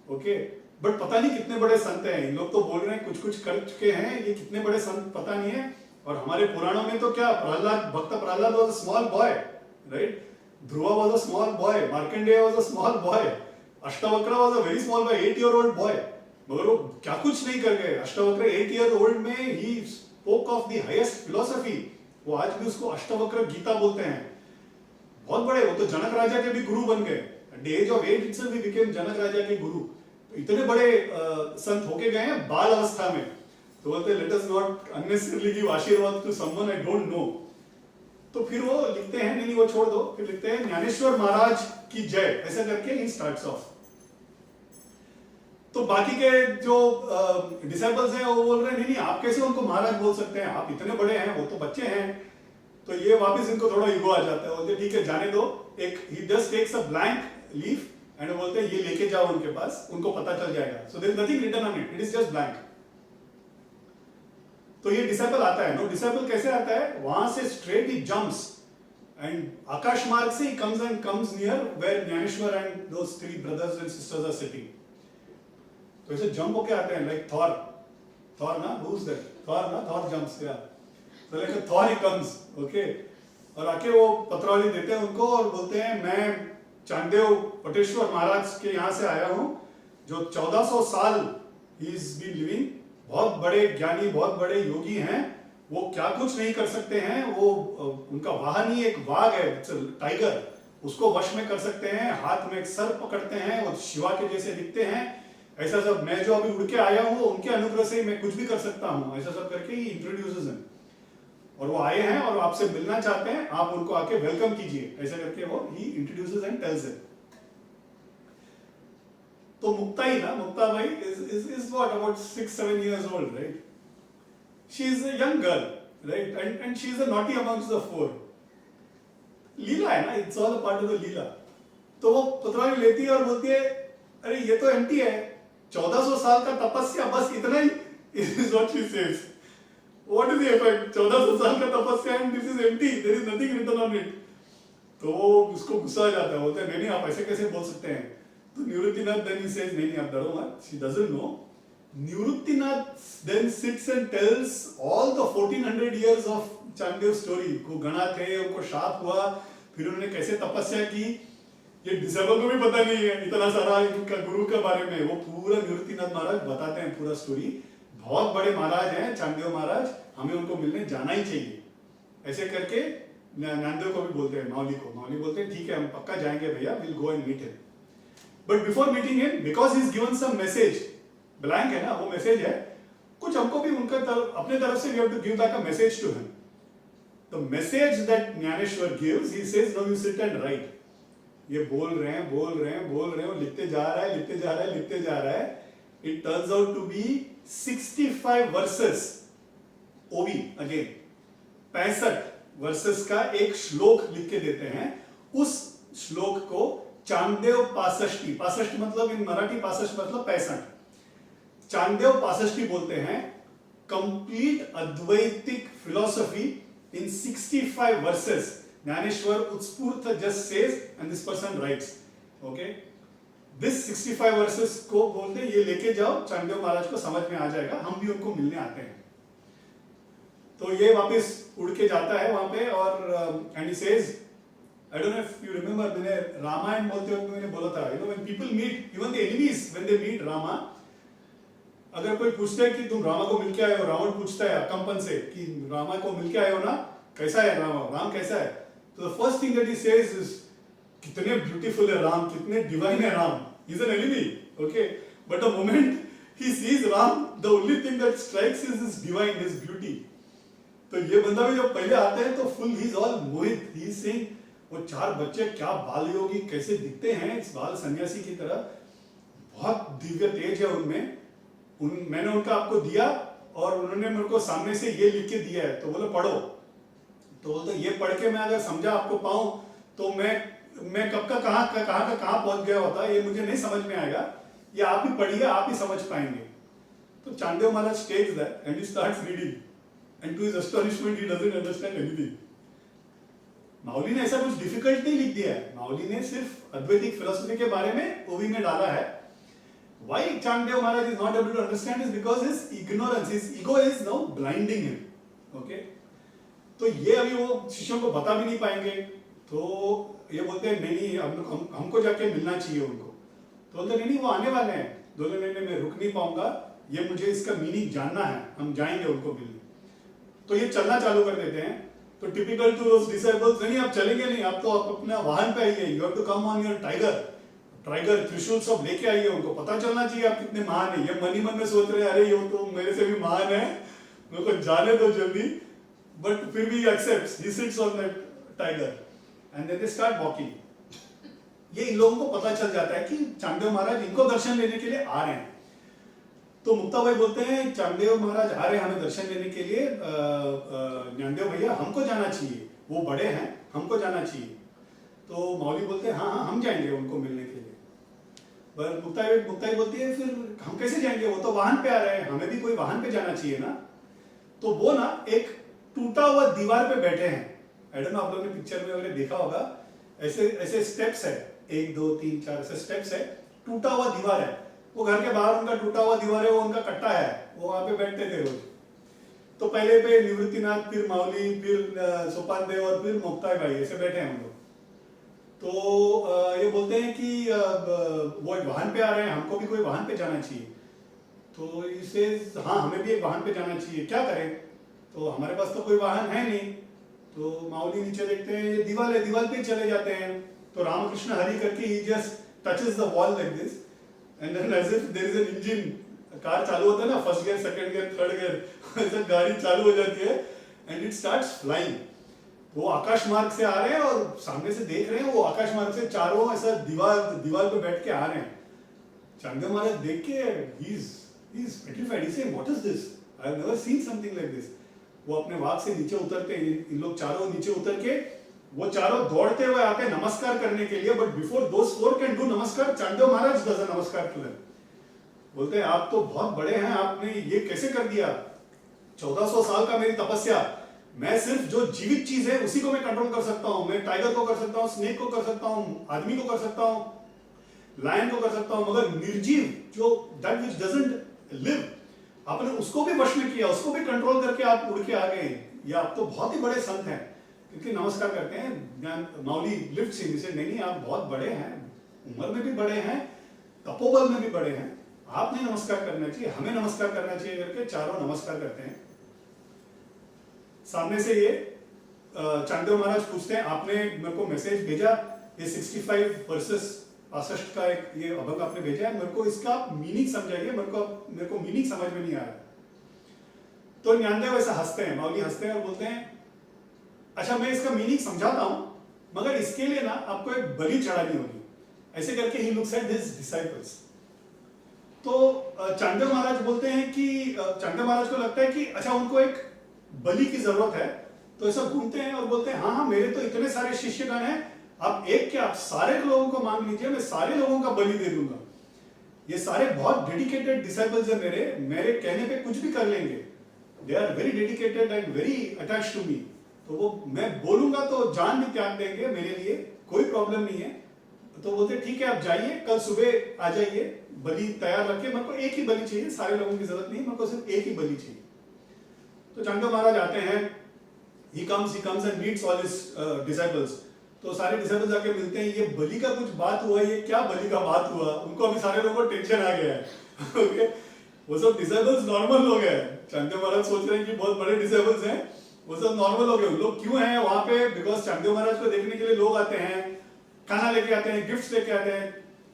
ओके, बट पता नहीं कितने बड़े संत हैं। इन लोग तो बोल रहे हैं कुछ कुछ कर चुके हैं, ये कितने बड़े संत पता नहीं है। और हमारे पुराणों में तो क्या Prahlad, Bhakta Prahlad was a small boy, right, Dhruva was a small boy, Markandeya was a small boy, Ashtavakra was a very small boy, 8 year old boy, मगर वो क्या कुछ नहीं कर गए। अष्टवक्र 8 ईयर ओल्ड में he spoke of the highest philosophy. वो आज भी उसको अष्टवक्र गीता बोलते हैं, बहुत बड़े। वो तो जनक राजा के भी गुरु बन गए, at the age of 8 itself he became Janak Raja के गुरु। तो इतने बड़े संत होके गए हैं बाल अवस्था में। तो बोलते let us not unnecessarily give ashirvad to someone I don't know. तो फिर वो लिखते हैं, नहीं वो छोड़ दो, फिर लिखते हैं ज्ञानेश्वर महाराज की जय, ऐसा करके ही स्टार्ट्स ऑफ। तो बाकी के जो डिसेबल्स हैं वो बोल रहे हैं नहीं नहीं आप कैसे उनको महाराज बोल सकते हैं, आप इतने बड़े हैं, वो तो बच्चे हैं। तो ये वापस इनको थोड़ा ईगो आ जाता है, बोलते ठीक है जाने दो। एक he just takes a blank leaf and बोलते हैं ये लेके जाओ उनके पास, उनको पता चल जाएगा। So there is nothing written on it, it is just blank. तो ये डिसेबल आता है। नो डिसेबल कैसे आता है, वहां से स्ट्रेट ही जंप्स एंड आकाश मार्ग से ही comes near where Dnyaneshwar and those 3 brothers and sisters are sitting. तो ऐसे जंप होके आते हैं लाइक थॉर ना, who is that, Thor jumps, या तो like Thor he comes, okay. और आके वो पत्रावली देते हैं उनको और बोलते हैं मैं चांदेव पटेश्वर महाराज के यहाँ से आया हूँ, जो 1400 साल ही इज बीन लिविंग, बहुत बड़े ज्ञानी, बहुत बड़े योगी हैं। वो क्या कुछ नहीं कर सकते हैं, वो उनका वाहन ही एक वाघ है, टाइगर, उसको वश में कर सकते हैं, हाथ में एक सर्प पकड़ते हैं, वो शिवा के जैसे दिखते हैं। ऐसा सब मैं जो अभी उड़ के आया हूँ उनके अनुग्रह से मैं कुछ भी कर सकता हूँ, ऐसा सब करके ही इंट्रोड्यूसेस हिम। और वो आए हैं और आपसे मिलना चाहते हैं, आप उनको आके वेलकम कीजिए, ऐसा करके वो ही इंट्रोड्यूसेस एंड टेल्स हिम। तो मुक्ता ही ना, मुक्ता भाई is what about 6-7 years old, right? She is a young girl, right? And she is a naughty amongst the 4. लीला है ना, it's all a part of the लीला। तो वो पत्रावली लेती है और बोलती है अरे ये तो एम्प्टी है, 1400 साल का तपस्या बस इतना ही, is what she says. What is the effect? 1400 साल का तपस्या and this is empty, there is nothing written on it. तो उसको गुस्सा आ जाता है, बोलते हैं नहीं आप ऐसे कैसे बोल सकते हैं। तो निवृत्तिनाथ then he says नहीं आप डरो मत, she doesn't know. Nivruttinath then sits and tells all the 1400 years of चांदेव story। को गणा थे, उनको शाप हुआ, फिर उन्होंने कैसे तपस्या की, ये डिसेबल को भी पता नहीं है इतना सारा इनका गुरु के बारे में। वो पूरा निवृत्तिनाथ महाराज बताते हैं पूरा स्टोरी। बहुत बड़े महाराज हैं चांदेव महाराज, हमें उनको मिलने जाना ही चाहिए, ऐसे करके ज्ञानदेव को भी बोलते हैं, माउली को। माउली बोलते हैं ठीक है हम पक्का जाएंगे भैया, will go and meet him. But before meeting him, because he is given some message, blank है ना वो मैसेज है, कुछ हमको भी उनका अपने तरफ से we have to give back a message to him. The message that Jnaneshwar gives, he says, no, you sit and write. ये बोल रहे हैं, वो लिखते जा रहा है. It turns out to be 65 verses. OV again. 65 verses का एक श्लोक लिख के देते हैं. उस श्लोक को चांदेव पासष्टी, पासष्ट मतलब इन मराठी पासष्ट मतलब 65. चांदेव पासष्टी बोलते हैं. Complete advaitic philosophy in 65 verses. Jnaneshwar Utspurtha just says and this person writes. Okay? This 65 verses को बोलते हैं ये लेके जाओ, चांदेव महाराज को समझ में आ जाएगा, हम भी उनको मिलने आते हैं. तो ये वापस उड़ के जाता है वहां पे और and he says, I don't know if you remember, मैंने रामायण बोलते वक्त मैंने बोला था, you know, when people meet, even the enemies, when they meet Rama, अगर कोई पूछता है कि तुम रामा को मिलके आए हो, रावण पूछता है कंपन से कि रामा को मिलके आए हो ना, कैसा है राम कैसा है, तो the first thing that he says is कितने ब्यूटीफुल है राम, कितने डिवाइन है Ram. He is an enemy, okay, but the moment he sees Ram, the only thing that strikes is his divine, his beauty. तो ये बंदा भी जब पहले आते हैं तो full he is all Mohit, he is saying वो 4 बच्चे क्या बाल योगी कैसे दिखते हैं, इस बाल सन्यासी की तरह, बहुत दिव्य तेज है उनमें. मैंने उनका आपको दिया और उन्होंने मेरे को सामने से ये लिख के दिया है, तो बोले पढ़ो. तो बोलते ये पढ़ के मैं अगर समझा आपको पाऊं तो मैं कब का कहां पहुंच गया होता, ये मुझे नहीं समझ में आएगा, ये आप ही पढ़िए, आप ही समझ पाएंगे. तो Changdev Maharaj takes that and he starts reading and to his astonishment he doesn't understand anything. Mauli ने ऐसा कुछ डिफिकल्ट नहीं लिख दिया है, माउली ने सिर्फ अद्वैतिक फिलोसफी के बारे में ओवी में डाला है. Why Chanddev Maharaj is not able to understand is because his ignorance, his ego is now blinding him. Okay? तो ये अभी वो शिष्यों को बता भी नहीं पाएंगे, तो ये बोलते हैं नहीं हमको जाके मिलना चाहिए उनको. तो बोलते नहीं वो आने वाले हैं. बोले नहीं मैं रुक नहीं पाऊंगा, ये मुझे इसका मीनिंग जानना है, हम जाएंगे उनको मिलने. तो ये चलना चालू कर देते हैं. तो टिपिकल टू दोस डिसाइपल्स, नहीं आप चलेंगे नहीं, आप तो आप अपना वाहन पे आइए, you have to come on your tiger त्रिशूल सब लेके आइए, उनको पता चलना चाहिए आप कितने महान है. ये मनी मन में सोच रहे हैं अरे ये तो मेरे से भी महान है, मेरे को जाने दो जल्दी. बट फिर भी accepts, he sits on that tiger and then they start walking. ये इन लोगों को पता चल जाता है कि चांदेव महाराज इनको दर्शन लेने के लिए आ रहे हैं. तो मुक्ताबाई बोलते हैं चांदेव महाराज आ रहे हैं हमें दर्शन लेने के लिए, ज्ञानदेव भैया हमको जाना चाहिए, वो बड़े हैं हमको जाना चाहिए. तो मौली बोलते हैं हाँ हम जाएंगे उनको मिलने के लिए. पर मुक्ताई बोलती है फिर हम कैसे जाएंगे, वो तो वाहन पे आ रहे हैं, हमें भी कोई वाहन पे जाना चाहिए ना. तो वो ना एक टूटा हुआ दीवार पे बैठे हैं. आई डोंट नो आप लोगों ने पिक्चर में अगर देखा होगा, ऐसे ऐसे स्टेप्स है, 1 2 3 4 ऐसे स्टेप्स है, टूटा हुआ दीवार है. वो घर के बाहर उनका टूटा हुआ दीवार है, वो उनका कट्टा है, वो वहां पे बैठते थे रोज. तो पहले पे निवृत्तिनाथ, फिर माउली, फिर सोपान देव और फिर मुक्ताई भाई ऐसे बैठे हैं हम लोग. तो ये बोलते हैं कि वो एक वाहन पे आ रहे हैं, हमको भी कोई वाहन पे जाना चाहिए. तो इसे हाँ हमें भी एक वाहन पे जाना चाहिए, क्या करें. तो हमारे पास तो कोई वाहन है नहीं. तो माउली नीचे देखते हैं ये दीवार है, दीवार पे चले जाते हैं. तो रामकृष्ण हरि करके he just touches the wall like this and then as if there is an engine, car चालू होता है ना, first gear second gear third gear, ऐसा गाड़ी चालू हो जाती है एंड इट स्टार्ट्स फ्लाइंग. वो आकाश मार्ग से आ रहे हैं और सामने से देख रहे हैं, वो आकाश मार्ग से चारों ऐसा दीवार पे बैठ के आ रहे हैं. चांदेव महाराज देख के he is petrified. He said, what is this? I have never seen something like this. वो अपने वाग से नीचे उतरते हैं, इन लोग चारों नीचे उतर के वो चारों दौड़ते हुए आते हैं नमस्कार करने के लिए. But before those 4 can do नमस्कार, चांदेव महाराज डज नमस्कार टू देम. बोलते हैं आप तो बहुत बड़े हैं, आपने ये कैसे कर दिया. 1400 साल का मेरी तपस्या, मैं सिर्फ जो जीवित चीज है उसी को मैं कंट्रोल कर सकता हूं. मैं टाइगर को कर सकता हूं, स्नेक को कर सकता हूं, आदमी को कर सकता हूं, लायन को कर सकता हूं, मगर निर्जीव जो दैट व्हिच डजंट लिव, आपने उसको भी वश में किया, उसको भी कंट्रोल करके आप उड़ के आ गए. ये आप तो बहुत ही बड़े संत हैं. क्योंकि नमस्कार करते हैं, माउली लिफ्ट्स हिम, से नहीं आप बहुत बड़े हैं, उम्र में भी बड़े हैं, तपोबल में भी बड़े हैं, आपने नमस्कार करना चाहिए, हमें नमस्कार करना चाहिए करके चारों नमस्कार करते हैं. सामने से ये चांदेव महाराज पूछते हैं आपने मेरे को मैसेज भेजा, ये 65 वर्सेस 65 का एक ये अभंग आपने भेजा है, मेरे को इसका मीनिंग समझाइए, मेरे को मीनिंग समझ में नहीं आ रहा. तो ज्ञानदेव ऐसा हंसते हैं, माऊली हंसते हैं और बोलते हैं अच्छा मैं इसका मीनिंग समझाता हूं, मगर इसके लिए ना आपको एक बलि चढ़ानी होगी। ऐसे करके he looks at his disciples. तो चांडदेव महाराज बोलते हैं कि चांडदेव महाराज को लगता है कि अच्छा उनको एक बलि की जरूरत है, तो ऐसा घूमते हैं और बोलते हैं हाँ हाँ मेरे तो इतने सारे शिष्यगण हैं, आप एक क्या आप सारे लोगों को मांग लीजिए, मैं सारे लोगों का बलि दे दूंगा। ये सारे बहुत डेडिकेटेड डिसाइपल्स हैं मेरे, मेरे कहने पे कुछ भी कर लेंगे। They are very dedicated and very attached to me. तो वो मैं बोलूंगा तो जान भी त्याग देंगे मेरे लिए, कोई प्रॉब्लम नहीं है। तो बोलते ठीक है आप जाइए, कल सुबह आ जाइए, बलि तैयार रखिए, मेरे को एक ही बलि चाहिए, सारे लोगों की जरूरत नहीं, मेरे को सिर्फ एक ही बलि चाहिए। तो चांडदेव महाराज आते हैं, he comes and meets all his disciples। तो सारे डिसाइपल्स आके मिलते हैं, ये बलि का कुछ बात हुआ, ये क्या बलि का बात हुआ, उनको अभी सारे लोगों को टेंशन आ गया है। ओके, वो सब डिसाइपल्स नॉर्मल लोग हैं, चांडदेव महाराज सोच रहे हैं कि बहुत बड़े डिसाइपल्स हैं, वो सब नॉर्मल हो गए। उन लोग क्यों हैं वहां पे? बिकॉज चांडदेव महाराज को देखने के लिए लोग आते हैं, खाना लेके आते हैं, गिफ्ट्स लेके आते हैं।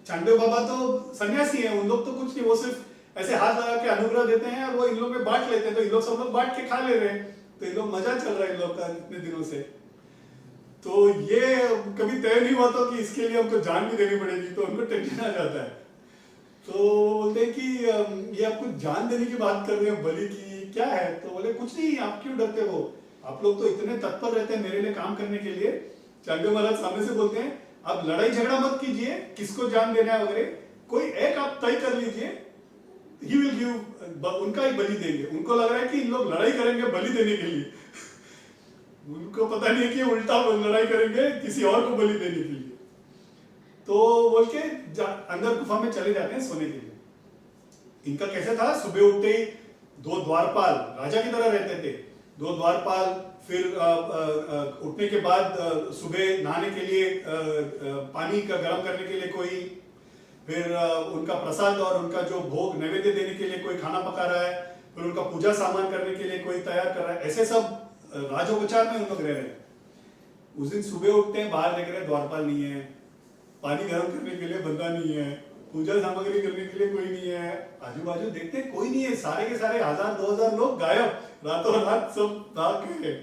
चांडदेव बाबा तो सन्यासी हैं, उन लोग तो कुछ नहीं, वो सिर्फ ऐसे हाथ लगा के अनुग्रह देते हैं और वो इन लोग में बांट लेते हैं, तो इन लोग सब लोग बांट के खा ले रहे हैं, तो इन लोग मजा चल रहा है इन लोग का इतने दिनों से। तो ये कभी तय नहीं हुआ था कि इसके लिए हमको जान भी देनी पड़ेगी, तो उनको टेंशन आ जाता है। तो बोलते हैं कि ये आप कुछ जान देने की बात कर रहे हो, बलि की क्या है? तो बोले कुछ नहीं, आप क्यों डरते हो, आप लोग तो इतने तत्पर रहते हैं मेरे लिए काम करने के लिए। चांडदेव महाराज सामने से बोलते हैं आप लड़ाई झगड़ा मत कीजिए, किसको जान देना है वगैरह, कोई एक आप तय कर लीजिए, ही विल गिव, उनका ही बलि देंगे। उनको लग रहा है कि इन लोग लड़ाई करेंगे बलि देने के लिए, उनको पता नहीं है कि उल्टा लड़ाई करेंगे किसी और को बलि देने के लिए। तो बोल के अंदर गुफा में चले जाते हैं सोने के लिए। इनका कैसे था, सुबह उठते ही दो द्वारपाल राजा की तरह रहते थे, दो द्वारपाल, फिर उठने के बाद सुबह नहाने के लिए पानी का गर्म करने के लिए कोई, फिर उनका प्रसाद और उनका जो भोग नैवेद्य देने के लिए कोई खाना पका रहा है, फिर उनका पूजा सामान करने के लिए कोई तैयार कर रहा है, ऐसे सब राजोपचार में उन लोग रह रहे हैं। उस दिन सुबह उठते हैं, बाहर देख रहे हैं द्वारपाल नहीं है, पानी गर्म करने के लिए बंदा नहीं है, पूजा सामग्री करने के लिए कोई नहीं है, आजू बाजू देखते हैं कोई नहीं है, सारे के सारे 1000-2000 लोग गायब, रातों रात सब भाग गए।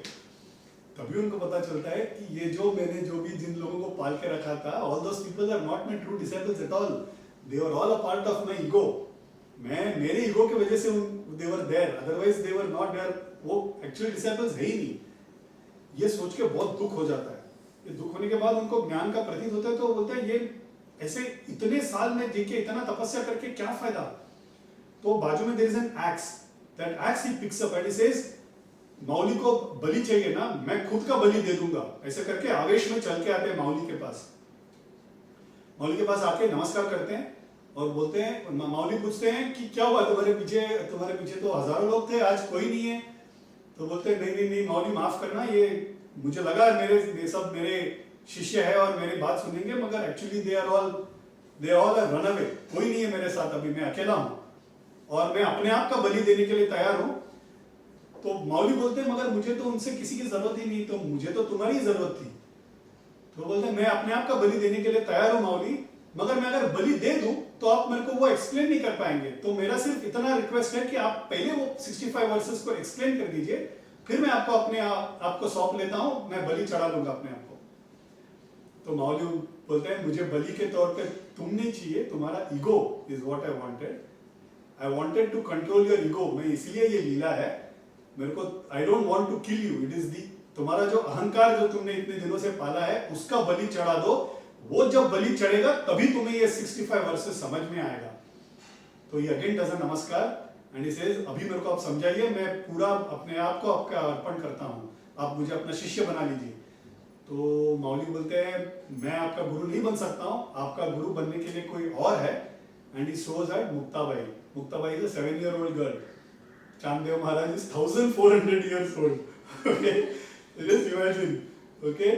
तभी उनको पता चलता है कि ये जो मैंने जो भी जिन लोगों को पाल के रखा था, all those people are not my true disciples at all, they were all a part of my ego. मैं मेरे ईगो की वजह से they were there, otherwise they were not there, वो एक्चुअली डिसाइपल्स है ही नहीं। ये सोच के बहुत दुख हो जाता है। ये दुख होने के बाद उनको ज्ञान का प्रतीत होता है, तो बोलते हैं ये ऐसे इतने साल में जी के इतना तपस्या करके क्या फायदा। तो बाजू में there is an axe, that axe he picks up and he says Mauli को बलि चाहिए ना, मैं खुद का बलि दे दूंगा। ऐसे करके आवेश में चल के आते हैं माउली के पास। माउली के पास आके नमस्कार करते हैं और बोलते हैं, माउली पूछते हैं कि क्या हुआ तुम्हारे पीछे तो हजारों लोग थे, आज कोई नहीं है। तो बोलते हैं नहीं माउली माफ करना, ये मुझे लगा ये सब मेरे शिष्य है और मेरी बात सुनेंगे, मगर actually they all run away, कोई नहीं है मेरे साथ, अभी मैं अकेला हूं और मैं अपने आप का बलि देने के लिए तैयार हूं। तो माउली बोलते हैं मगर मुझे तो उनसे किसी की जरूरत ही नहीं, तो मुझे तो तुम्हारी जरूरत थी। तो बोलते हैं मैं अपने आप का बलि देने के लिए तैयार हूं माउली, मगर मैं अगर बलि दे दूं तो आप मेरे को वो एक्सप्लेन नहीं कर पाएंगे, तो मेरा सिर्फ इतना रिक्वेस्ट है कि आप पहले वो 65 वर्सेस को एक्सप्लेन कर दीजिए, फिर मैं आपको अपने आपको सौंप लेता हूं, मैं बलि चढ़ा लूंगा अपने आप को। तो माउली बोलते हैं मुझे बलि के तौर पे तुम नहीं चाहिए, तुम्हारा ego is what I wanted to control your ego, मैं इसलिए ये लीला है, मेरे को I don't want to kill you, it is the तुम्हारा जो अहंकार जो तुमने इतने दिनों से पाला है उसका बलि चढ़ा दो, वो जब बलि चढ़ेगा तभी तुम्हें ये 65 वर्सेस समझ में आएगा। तो ये again does a namaskar and he says अभी मेरे को आप समझाइए, मैं पूरा अपने आप को आपका अर्पण करता हूं, आप मुझे अपना शिष्य बना लीजिए। तो माउली बोलते हैं मैं आपका गुरु नहीं बन सकता हूं, आपका गुरु बनने के लिए कोई और है। And he shows at Muktabai is a 7-year-old girl, Changdev Maharaj is 1400 years old. Okay, just imagine. Okay,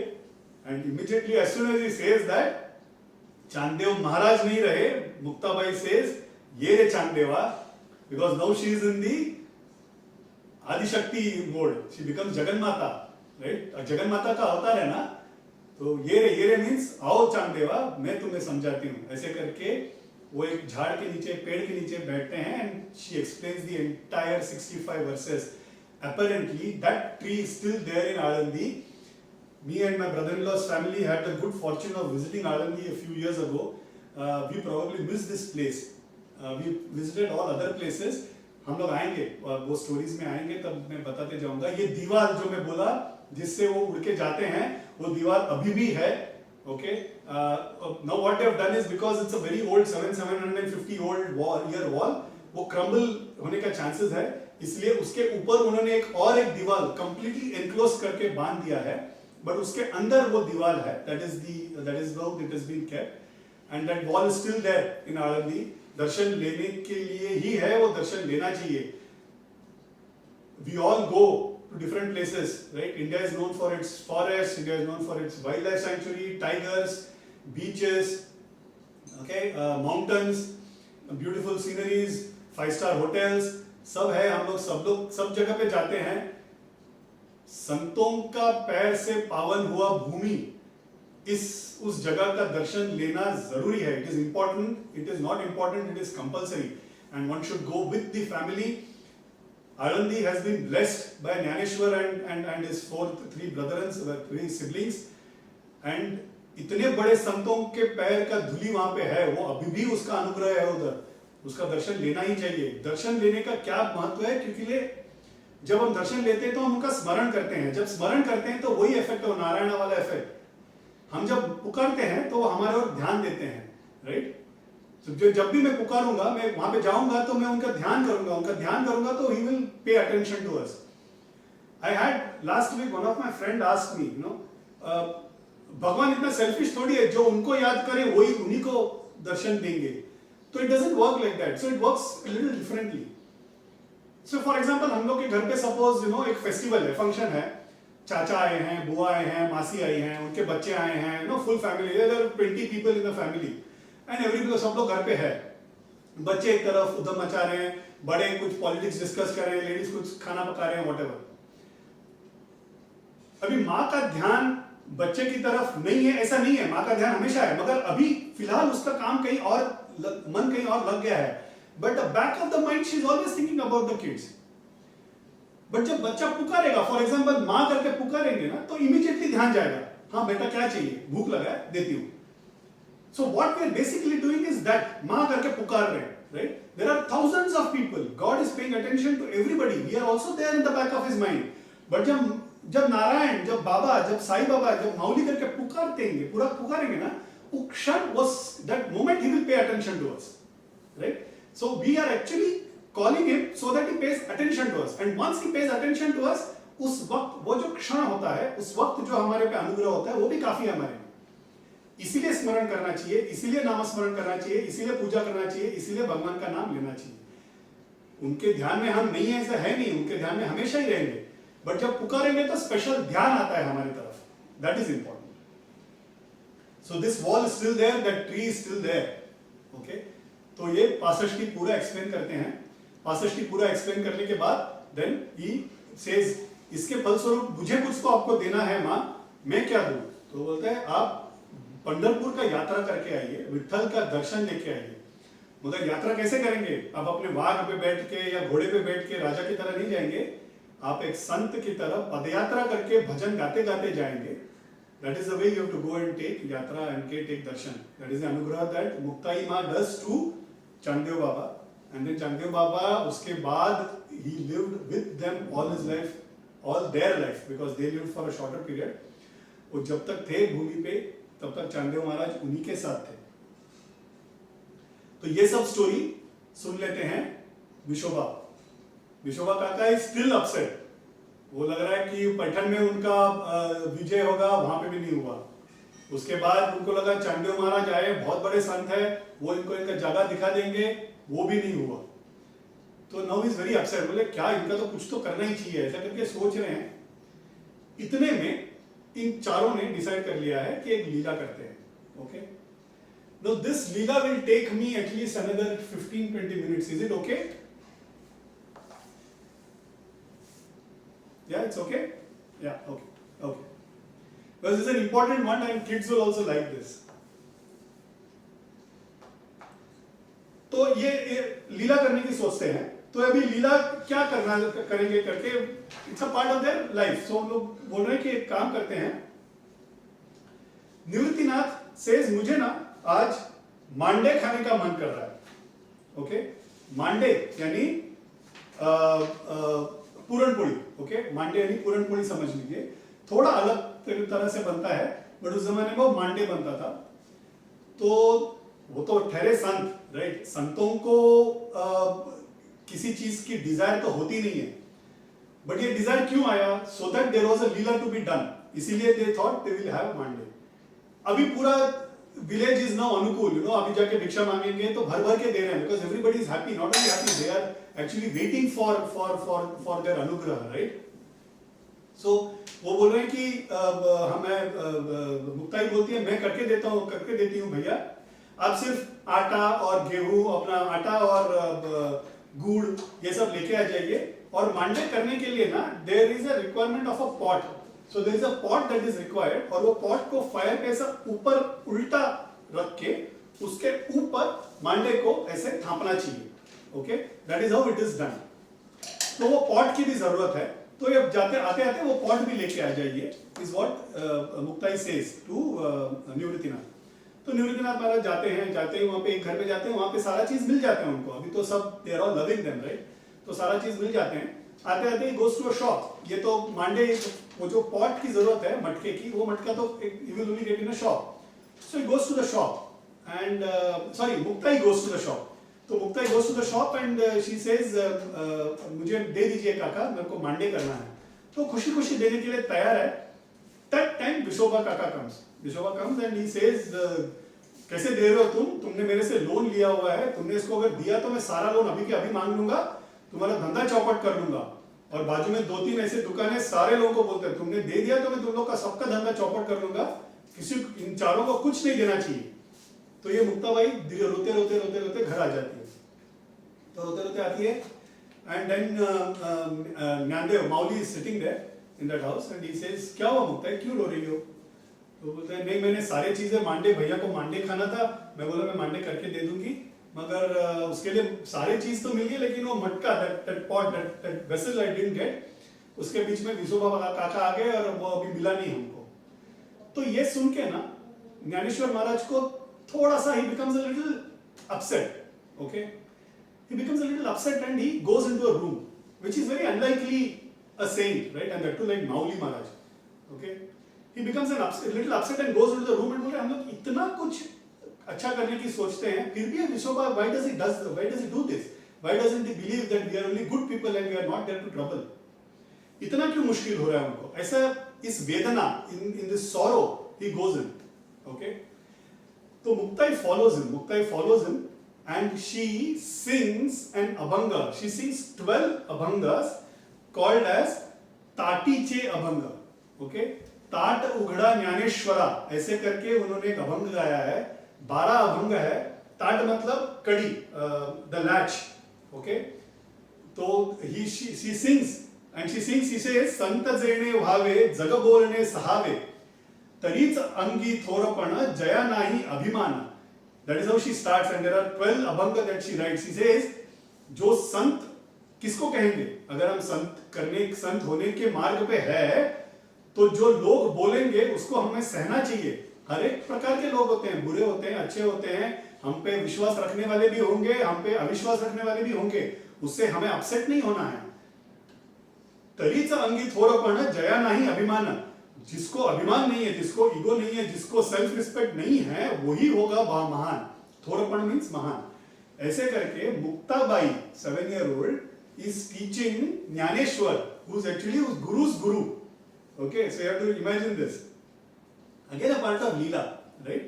and immediately as soon as he says that, चांददेव महाराज नहीं रहे, मुक्ताबाई says ये रे चांददेवा, because now she is in the Adishakti mode, she becomes Jaganmata, right? जगन्माता का अवतार है ना, तो ये रे means आओ चांददेवा मैं तुम्हें समझाती हूँ। ऐसे करके वो एक झाड़ के नीचे, पेड़ के नीचे बैठते हैं and she explains the entire 65 versus apparently that tree is still there in Alandi. Me and my brother-in-law's family had the good fortune of visiting Alandi a few years ago. We probably missed this place. We visited all other places. हम लोग आएंगे और वो stories में आएंगे तब मैं बताते जाऊंगा. ये दीवार जो मैं बोला जिससे वो उड़ के जाते हैं वो दीवार अभी भी है. Okay. Now what they have done is because it's a very old 750 old year wall, वो crumble होने का chances है, इसलिए उसके ऊपर उन्होंने एक दीवार completely enclosed करके बांध दिया है, but उसके अंदर वो दीवार है. That is how it has been kept, and that wall is still there in Alandi. दर्शन लेने के लिए ही है, वो दर्शन लेना चाहिए. We all go to different places, right? India is known for its forests, India is known for its wildlife sanctuary, tigers, beaches, okay, mountains, beautiful sceneries, 5-star hotels, सब है. हम लोग सब जगह पे जाते हैं. संतों का पैर से पावन हुआ भूमि, उस जगह का दर्शन लेना जरूरी है. It is important, it is not important, it is compulsory, and one should go with the family. Alandi has been blessed by Jnaneshwar and his three brothers, siblings, and इतने बड़े संतों के पैर का धूली वहां पे है, वो अभी भी उसका अनुग्रह है उधर. उसका दर्शन लेना ही चाहिए. दर्शन लेने का क्या महत्व है? क्योंकि जब हम दर्शन लेते हैं तो हम उनका स्मरण करते हैं. जब स्मरण करते हैं तो वही इफेक्ट है, नारायण वाला इफेक्ट. हम जब पुकारते हैं तो हमारे ओर ध्यान देते हैं, राइट? जब भी मैं पुकारूंगा, मैं वहां पे जाऊंगा तो मैं उनका ध्यान करूंगा तो he will pay attention to us. I had last week one of my friend asked me, भगवान इतना सेल्फिश थोड़ी है, जो उनको याद करे वही उन्हीं को दर्शन देंगे. तो it doesn't work like that. So it works little differently. So for example हम लोग के घर पे सपोज एक फेस्टिवल है, फंक्शन है, चाचा आए हैं, बुआ आए हैं, मासी आई हैं, उनके बच्चे आए हैं, full family, there are 20 people in the family and everybody, सब लोग घर पे है. बच्चे एक तरफ उधम मचा रहे हैं, बड़े कुछ पॉलिटिक्स डिस्कस कर रहे हैं, लेडीज कुछ खाना पका रहे हैं, व्हाटएवर. अभी माँ का ध्यान बच्चे की तरफ नहीं है, ऐसा नहीं है. माँ का ध्यान हमेशा है, मगर अभी फिलहाल उसका काम कहीं और, मन कहीं और लग गया है. But the back of the mind she is always thinking about the kids. But जब बच्चा पुकारेगा, फॉर एग्जाम्पल माँ करके पुकारेंगे ना, तो इमीडिएटली ध्यान जाएगा, हाँ बेटा क्या चाहिए, भूख लगा है, देती हूँ. So what we are basically doing is that, माँ करके पुकार रहे हैं, right? There are thousands of people, God is paying attention to everybody, we are also there in the back of his mind. But जब नारायण, जब बाबा, जब साईं बाबा, जब माउली करके पूरा पुकारेंगे ना, वो क्षण, that moment he will pay attention to us, right? So we are actually calling him so that he pays attention to us, and once he pays attention to us, उस वक्त वो जो क्षण होता है, उस वक्त जो हमारे पे अनुग्रह होता है, वो भी काफी हमारे. इसीलिए स्मरण करना चाहिए, इसीलिए नामस्मरण करना चाहिए, इसीलिए पूजा करना चाहिए, इसीलिए भगवान का नाम लेना चाहिए. उनके ध्यान में हम नहीं है ऐसा है नहीं, उनके ध्यान में हमेशा ही रहेंगे. बट जब पुकारेंगे तो स्पेशल ध्यान आता है हमारी तरफ. That is important. So this wall is still there, that tree is still there. Okay, तो ये 65 पूरा एक्सप्लेन करते हैं. 65 पूरा एक्सप्लेन करने के बाद देन ही सेज, इसके फलस्वरूप मुझे कुछ तो आपको देना है माँ, मैं क्या दूं? तो बोलते हैं आप पंढरपुर का यात्रा करके आइए, विठल का दर्शन लेके आइए. मतलब यात्रा कैसे करेंगे? आप अपने वाघ पे बैठ के या घोड़े पे बैठ के राजा की तरह नहीं जाएंगे, आप एक संत की तरह पदयात्रा करके भजन गाते गाते जाएंगे. That is the way you have to go and take yatra and take darshan. That is the anugrah that Muktai Ma does to Chandev Baba. And then Chandev Baba, उसके बाद he lived with them all his life, all their life, because they lived for a shorter period. वो जब तक थे भूमि पे, तब तक चांदेव महाराज उन्हीं के साथ थे. तो ये सब स्टोरी सुन लेते हैं. विशोबा काका इज स्टिल अपसेट. वो लग रहा है कि पैठन में उनका विजय होगा, वहां पे भी नहीं हुआ. उसके बाद उनको लगा चांदेव महाराज आए, बहुत बड़े संत है, वो इनको इनका जगह दिखा देंगे, वो भी नहीं हुआ. तो नाउ इज वेरी अपसेट. बोले क्या इनका तो कुछ तो करना ही चाहिए, ऐसा करके सोच रहे हैं. इतने में इन चारों ने डिसाइड कर लिया है कि एक लीला करते हैं. Okay, now this leela will take me at least another 15-20 minutes. Is it okay? Yeah, it's okay? Yeah, okay. Because this is an important one and kids will also like this. तो ये लीला करने की सोचते हैं. तो अभी लीला क्या करना करेंगे करके it's a part of their life. So हम लोग बोल रहे हैं कि एक काम करते हैं, निवृत्तिनाथ सेज मुझे ना आज मांडे खाने का मन कर रहा है। ओके, मांडे यानी पूरनपोली। ओके, मांडे यानी पूरनपोली समझ लीजिए, थोड़ा अलग तरह से बनता है, बट उस जमाने में वो मांडे बनता था। तो वो तो ठहरे संत, राइट, संतों को किसी चीज की डिजायर तो होती नहीं है, बट ये डिजायर क्यों आया? So that there was a leela to be done, इसीलिए they thought they will have mande. अभी पूरा village is now anukul, you know, अभी जाके भिक्षा मांगेंगे तो भर भर के दे रहे हैं, because everybody is happy, not only happy, they are actually waiting for their anugraha, right. So वो बोल रहे हैं कि हमें मुक्ताई बोलती है मैं करके देती हूँ भैया, आप सिर्फ आटा और गेहूं, अपना आटा और गुड़ ये सब लेके आ जाइए, और मांडे करने के लिए ना there is a requirement of a pot, so there is a pot that is required, और वो पॉट को फायर पे ऐसा ऊपर उल्टा रख के उसके ऊपर मांडे को ऐसे थापना चाहिए। Okay, that is how it is done. तो वो पॉट की भी जरूरत है, तो ये आते आते वो पॉट भी लेके आ जाइए, is what Muktai says to Nivruttinath. तो निवृत्तिनाथ महाराज जाते हैं वहां पे एक घर पे जाते हैं, वहां पे सारा चीज मिल जाता है उनको, अभी तो सब they are all loving them, right, तो सारा चीज मिल जाते हैं। आते आते ही गोस टू अ शॉप, ये तो मांडे, वो जो पॉट की जरूरत है मटके की, वो मटका तो you will only get in a shop, so he goes to the shop and sorry Muktai goes to the shop. तो Muktai goes to the shop and she says मुझे दे दीजिए काका, मेरे को मांडे करना है। तो खुशी खुशी देने के लिए तैयार है। दैट टाइम विशोबा काका कम्स एंड ही सेज कैसे दे रहे हो तुमने मेरे से लोन लिया हुआ है, तुमने इसको अगर दिया तो मैं सारा लोन अभी के अभी मांग लूंगा, तुम्हारा धंधा चौपट कर लूंगा। और बाजू में 2-3 ऐसे दुकानें, सारे लोगों को बोलते हैं तुमने दे दिया तो मैं तुम लोग का सबका धंधा चौपट कर लूंगा, किसी इन चारों को कुछ नहीं देना चाहिए। तो ये मुक्ताबाई रोते रोते घर आ जाती है। तो रोते रोते आती है and then Gyandev Mauli is sitting there in that house and he says क्या हुआ मुक्ताई, क्यों रो रही हो? तो बोलते हैं नहीं, मैंने सारी चीजें मांडे, भैया को मांडे खाना था, मैं बोला मैं मांडे करके दे दूंगी, मगर उसके लिए सारी चीज तो मिल गई, लेकिन वो मटका that pot that vessel I didn't get, उसके बीच में विशोबा काका आ गए और वो अभी मिला नहीं हमको। तो ये सुन के ना ज्ञानेश्वर महाराज को थोड़ा सा ही becomes a little upset. Okay, he becomes a little upset and he goes into a room which is very unlikely a saint, right, and that too like Mauli Maharaj. Okay, he becomes a little upset and goes into the room and बोलते हैं हम लोग इतना कुछ अच्छा करने की सोचते हैं, फिर भी विशोबा why does he do this, why doesn't he believe that we are only good people and we are not there to trouble, इतना क्यों मुश्किल हो रहा है उनको, ऐसा इस वेदना in this sorrow he goes in. Okay, तो Muktai follows him and she sings an abhanga. She sings 12 abhangas called as Tatiche abhang. Okay, ताट उघड़ा ज्ञानेश्वरा ऐसे करके उन्होंने एक अभंग गाया है। 12 अभंग है। ताट मतलब कड़ी, द लैच। ओके, तो she sings and she says संत जेणे व्हावे जग बोलणे सहावे तरीच अंगी थोरपण जया नाही अभिमान। That is how she starts and there are 12 abhanga that she writes. She says जो संत किसको कहेंगे, अगर हम संत होने के मार्ग पे है तो जो लोग बोलेंगे उसको हमें सहना चाहिए। हर एक प्रकार के लोग होते हैं, बुरे होते हैं, अच्छे होते हैं, हम पे विश्वास रखने वाले भी होंगे, हम पे अविश्वास रखने वाले भी होंगे, उससे हमें अपसेट नहीं होना है। तरीच अंगी थोरपण जया नाही अभिमान, जिसको अभिमान नहीं है, जिसको ईगो नहीं है, जिसको सेल्फ रिस्पेक्ट नहीं है, वही होगा महान। थोरपण मीन्स महान। ऐसे करके Muktabai 7 year old is teaching Dnyaneshwar who is actually guru's guru. Okay, so you have to imagine this. Again a part of Leela, right?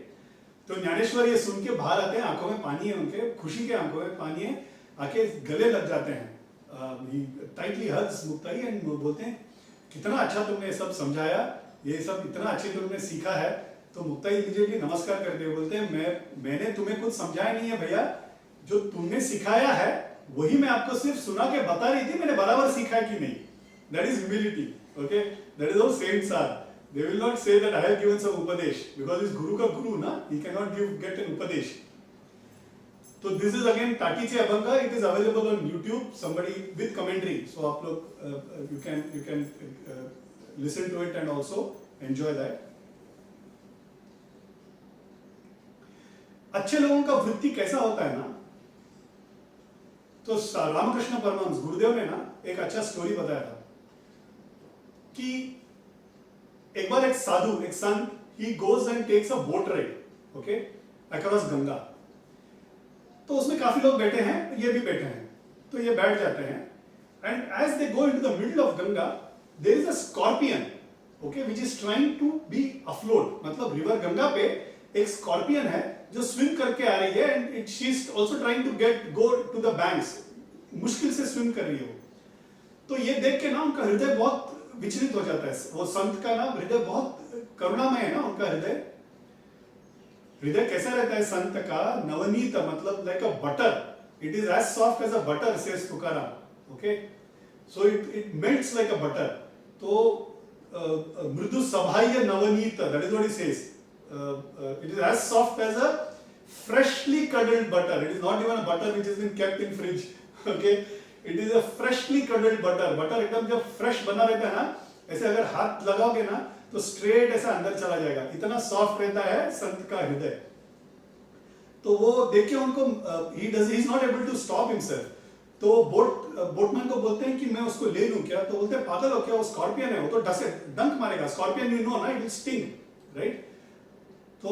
तो ज्ञानेश्वर ये सुन के बाहर आते हैं, आंखों में पानी है उनके, खुशी के आंखों में पानी है, आके गले लग जाते हैं। He tightly hugs Muktai and बोलते हैं कितना अच्छा तुमने सब समझाया, ये सब इतना अच्छे तुमने सीखा है। तो मुक्ताई इमीडिएटली नमस्कार करते हुए बोलते हैं मैंने तुम्हें कुछ समझाया नहीं है भैया, जो तुमने सिखाया है वही मैं आपको सिर्फ सुना के बता रही थी, मैंने बराबर सीखा है कि नहीं। That is humility. Okay, that is how saints are. They will not say that I have given some upadesh, because इस गुरु का गुरु ना, he can not get an upadesh. तो this is again Tatiche abhanga. It is available on YouTube, somebody with commentary. So आप लोग you can listen to it and also enjoy that. अच्छे लोगों का वृत्ति कैसा होता है ना, तो रामकृष्ण परमहंस गुरुदेव ने ना एक अच्छा स्टोरी बताया था कि एक बार एक साधु, एक संत, he goes and takes a boat ride, okay, across Ganga. तो उसमें काफी लोग बैठे हैं, ये भी बैठे हैं, तो ये बैठ जाते हैं. And as they go into the middle of Ganga, there is a scorpion, okay, which is trying to be afloat. मतलब रिवर गंगा पे एक स्कॉर्पियन है जो स्विम करके आ रही है, and she is also trying to go to the banks. मुश्किल से स्विम कर रही है वो. तो ये देख के ना उनका हृदय बहुत विचलित हो जाता है. वो संत का ना हृदय बहुत करुणामय है ना, उनका हृदय. हृदय कैसा रहता है संत का? नवनीत, मतलब like a butter. It is as soft as a butter, says Tukaram. Okay, so it melts like a butter. तो मृदु सभाय नवनीत, that is what he says. It is as soft as a freshly curdled butter. It is not even a butter which has been kept in fridge. Okay, it is a freshly curdled butter. Butter एकदम जब fresh बना रहता है ना, ऐसे अगर हाथ लगाओगे ना तो straight ऐसा अंदर चला जाएगा. इतना soft रहता है संत का हृदय. तो वो देख के उनको he is not able to stop himself. तो बोटमैन को बोलते हैं कि मैं उसको ले लूं क्या? तो बोलते हैं पागल हो क्या, वो स्कॉर्पियन है, वो तो डंक मारेगा. स्कॉर्पियन यू नो ना, इट विल स्टिंग, राइट? तो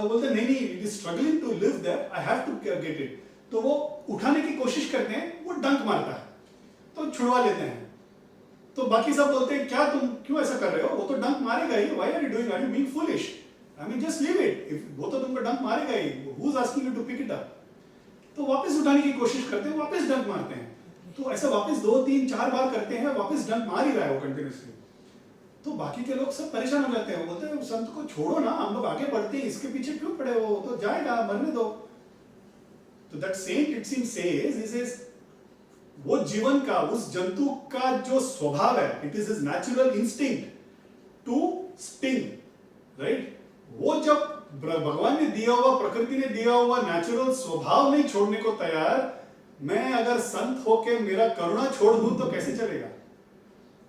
बोलते नहीं, it is struggling to live there, I have to get it. तो वो उठाने की कोशिश करते हैं, वो डंक मारता है, तो छुड़वा लेते हैं. तो बाकी सब बोलते हैं क्या तुम क्यों ऐसा कर रहे हो, वो तो डंक मारेगा ही, why are you doing, are you being foolish, I mean just leave it, if वो तो तुमको डंक मारेगा ही, who is asking you to pick it up. तो वापस उठाने की कोशिश करते हैं, वापस डंक मारते हैं. तो ऐसा वापस 2 3 4 बार करते हैं, वापस डंक मार ही रहा है वो कंटिन्यूअसली. तो बाकी के लोग सब परेशान हो जाते हैं, बोलते हैं संत को छोड़ो ना, हम लोग आगे बढ़ते हैं, इसके पीछे क्यों पड़े हो, तो जाएगा, मरने दो. तो that saint it seems says वो जीवन का, उस जंतु का जो स्वभाव है, it is his natural instinct to sting, right? वो जब भगवान ने दिया हुआ, प्रकृति ने दिया हुआ नेचुरल स्वभाव नहीं छोड़ने को तैयार, मैं अगर संत होके मेरा करुणा छोड़ दूं तो कैसे चलेगा?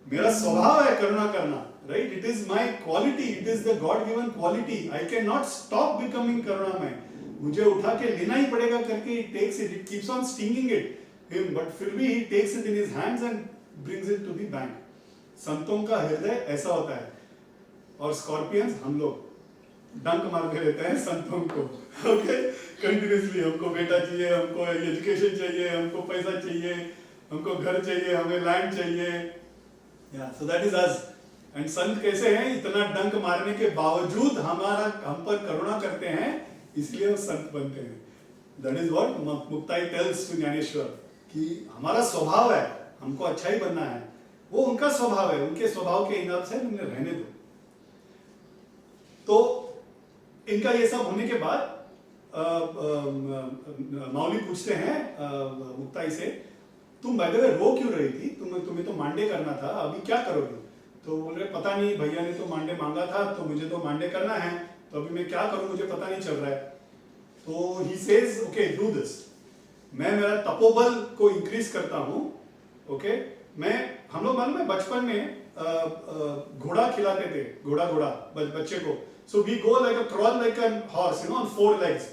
मेरा स्वभाव है करुणा करना, right? It is my quality, it is the God given quality. I can not stop becoming karunamay. मुझे उठा के लेना ही पड़ेगा करके it takes it, it keeps on stinging it him, but फिर भी he takes it in his hands and brings it to the bank. संतों का हृदय ऐसा होता है. और स्कॉर्पियंस हम लोग डंक मारते रहते हैं संतों को, ओके, कंटिन्यूअसली. हमको बेटा चाहिए, हमको एजुकेशन चाहिए, हमको पैसा चाहिए, हमको घर चाहिए, हमें लैंड चाहिए. So that is us. And संत कैसे हैं? इतना डंक मारने के बावजूद हम पर करुणा करते हैं, इसलिए वो संत बनते हैं. That is what Muktai tells to Dnyaneshwar, कि हमारा स्वभाव है, हमको अच्छा ही बनना है. वो उनका स्वभाव है, उनके स्वभाव के हिसाब से उन्हें रहने दो. तो इनका ये सब होने के बाद माउली पूछते हैं मुक्ताई से, तुम बाय द वे रो क्यों रही थी, तुम्हें तो मांडे करना था, अभी क्या करोगे? तो बोल रहे पता नहीं, भैया ने तो मांडे मांगा था, तो मुझे तो मांडे करना है, तो अभी मैं क्या करूं, मुझे पता नहीं चल रहा है. तो he says okay do this. मैं मेरा तपोबल को इंक्रीज करता हूं. ओके, हम लोग मालूम है बचपन में घोड़ा खिलाते थे, घोड़ा बच्चे को. So we go like a crawl like a horse, on 4 legs.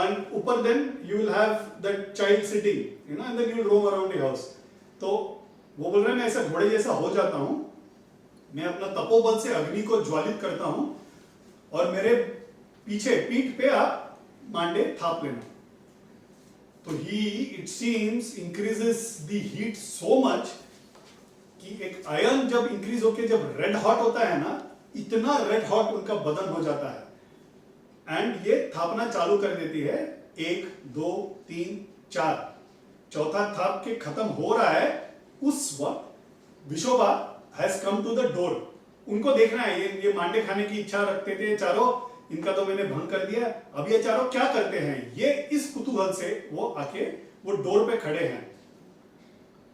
And ऊपर then you will have that child sitting, and then you will roam around the house. तो वो बोल रहे हैं मैं ऐसा घोड़े जैसा हो जाता हूँ, मैं अपना तपोबल से अग्नि को ज्वालित करता हूँ, और मेरे पीठ पे आप मांडे थाप लेना. तो he it seems increases the heat so much कि एक आयरन जब इंक्रीज होके जब रेड हॉट होता है ना, इतना रेड हॉट उनका बदन हो जाता है. एंड ये थापना चालू कर देती है. 1 2 3 4, चौथा थाप के खत्म हो रहा है, उस वक्त Vishoba has come to the door. उनको देखना है, ये मांडे खाने की इच्छा रखते थे चारों, इनका तो मैंने भंग कर दिया, अब ये चारों क्या करते हैं, ये इस कुतूहल से वो आके वो डोर पे खड़े हैं.